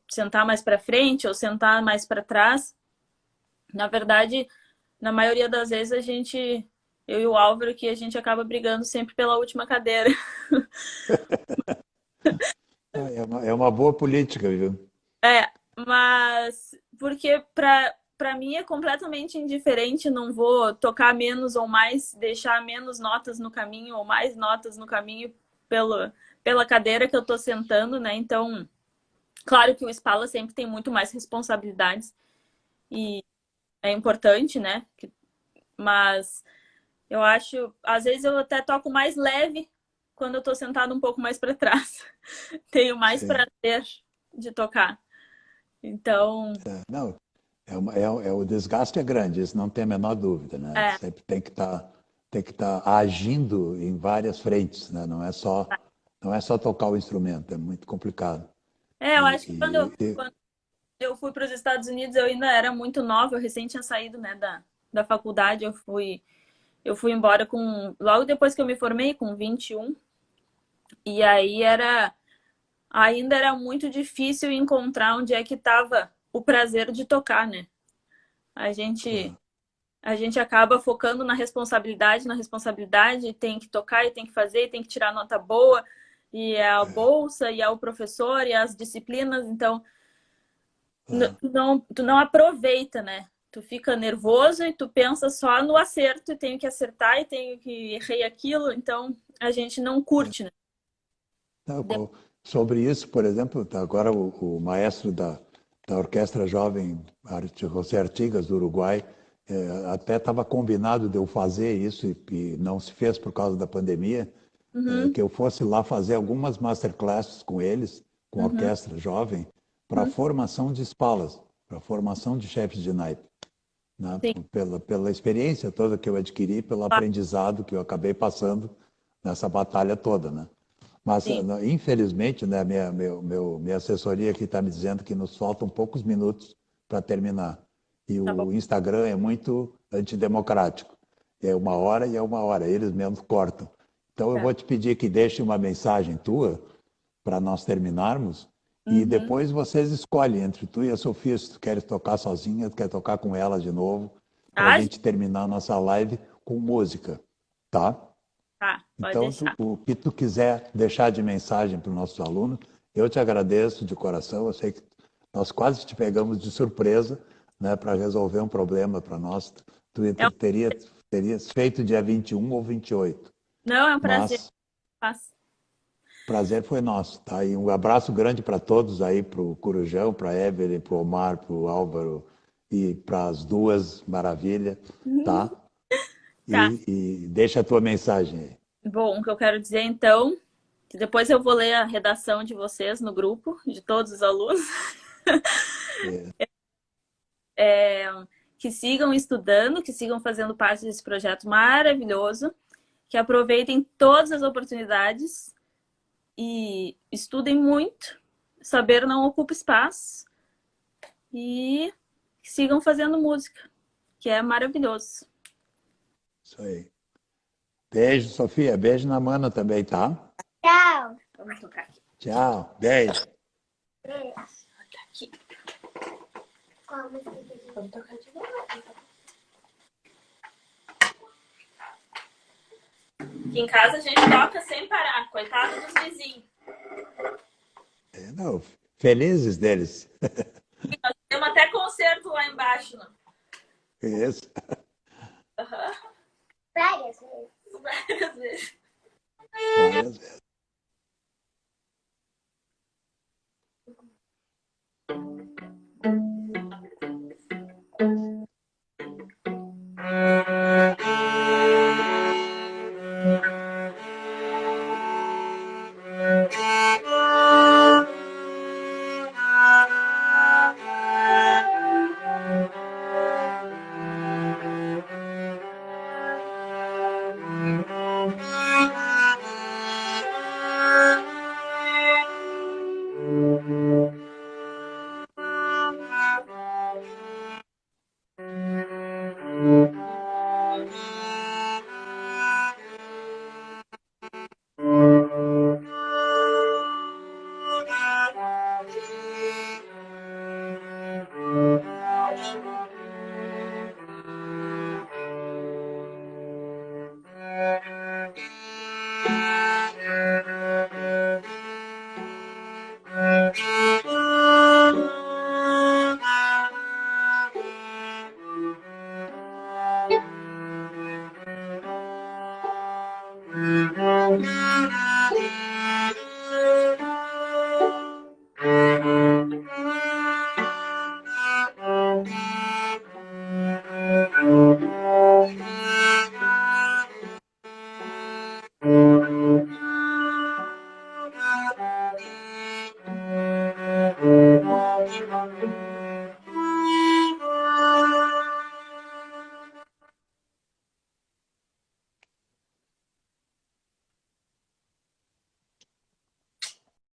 Speaker 2: sentar mais para frente ou sentar mais para trás. Na verdade, na maioria das vezes eu e o Álvaro, que a gente acaba brigando sempre pela última cadeira.
Speaker 1: É uma boa política, viu?
Speaker 2: É, mas porque para mim é completamente indiferente, não vou tocar menos ou mais, deixar menos notas no caminho ou mais notas no caminho pela cadeira que eu tô sentando, né? Então, claro que o Spala sempre tem muito mais responsabilidades e é importante, né? Mas eu acho, às vezes eu até toco mais leve quando eu tô sentado um pouco mais para trás. Tenho mais
Speaker 1: Sim.
Speaker 2: prazer de tocar. Então,
Speaker 1: Não, o desgaste é grande, isso não tem a menor dúvida, né?
Speaker 2: é,
Speaker 1: Sempre tem que estar agindo em várias frentes, né? Não é só tocar o instrumento, é muito complicado.
Speaker 2: eu acho que
Speaker 1: E
Speaker 2: quando eu fui para os Estados Unidos, eu ainda era muito nova, eu recém tinha saído, né, da faculdade, eu fui embora logo depois que eu me formei, com 21, e aí ainda era muito difícil encontrar onde é que estava o prazer de tocar, né? A gente,
Speaker 1: claro,
Speaker 2: a gente acaba focando na responsabilidade, e tem que tocar, e tem que fazer, e tem que tirar nota boa, e é a bolsa, e é o professor, e as disciplinas, então
Speaker 1: claro.
Speaker 2: tu não aproveita, né? Tu fica nervoso e tu pensa só no acerto, e tenho que acertar, e tenho que errei aquilo, então a gente não curte, né?
Speaker 1: Não, sobre isso, por exemplo, tá agora o maestro da Orquestra Jovem José Artigas, do Uruguai, até estava combinado de eu fazer isso e não se fez por causa da pandemia, que eu fosse lá fazer algumas masterclasses com eles, com a orquestra jovem, para formação de espalas, para formação de chefes de naipe, né?
Speaker 2: Sim.
Speaker 1: Pela experiência toda que eu adquiri, pelo aprendizado que eu acabei passando nessa batalha toda, né? Mas,
Speaker 2: Sim.
Speaker 1: infelizmente, né, minha assessoria aqui está me dizendo que nos faltam poucos minutos para terminar. E
Speaker 2: Tá bom.
Speaker 1: o Instagram é muito antidemocrático. É 1 hora e é 1 hora, eles mesmos cortam. Então, eu
Speaker 2: Tá.
Speaker 1: vou te pedir que deixe uma mensagem tua para nós terminarmos e depois vocês escolhem entre tu e a Sofia se tu queres tocar sozinha, tu quer tocar com ela de novo, para a
Speaker 2: Ah,
Speaker 1: gente terminar a nossa live com música, tá?
Speaker 2: tá, pode
Speaker 1: Então,
Speaker 2: deixar.
Speaker 1: o que tu quiser deixar de mensagem para os nossos alunos, eu te agradeço de coração. Eu sei que nós quase te pegamos de surpresa, né, para resolver um problema para nós. Tu
Speaker 2: É um-
Speaker 1: terias feito dia 21 ou 28,
Speaker 2: Não, é um prazer.
Speaker 1: mas
Speaker 2: Faço.
Speaker 1: o prazer foi nosso, tá? E um abraço grande para todos aí, para o Corujão, para a Evelyn, para o Omar, para o Álvaro e para as duas, maravilha, tá?
Speaker 2: Tá.
Speaker 1: E deixa a tua mensagem aí.
Speaker 2: Bom, o que eu quero dizer então, que depois eu vou ler a redação de vocês no grupo, de todos os alunos, que sigam estudando, que sigam fazendo parte desse projeto maravilhoso, que aproveitem todas as oportunidades e estudem muito. Saber não ocupa espaço. E que sigam fazendo música, que é maravilhoso.
Speaker 1: Isso aí. Beijo, Sofia. Beijo na mana também, tá?
Speaker 3: Tchau.
Speaker 2: Vamos tocar aqui.
Speaker 1: Tchau. Beijo.
Speaker 2: Aqui.
Speaker 3: Qual música que a gente
Speaker 2: Vamos tocar de novo. Aqui em casa a gente toca sem parar, coitado dos vizinhos.
Speaker 1: Não, felizes deles.
Speaker 2: Nós temos até concerto lá embaixo. Né?
Speaker 1: Isso.
Speaker 3: várias vezes?
Speaker 2: Várias vezes.
Speaker 1: Várias vezes.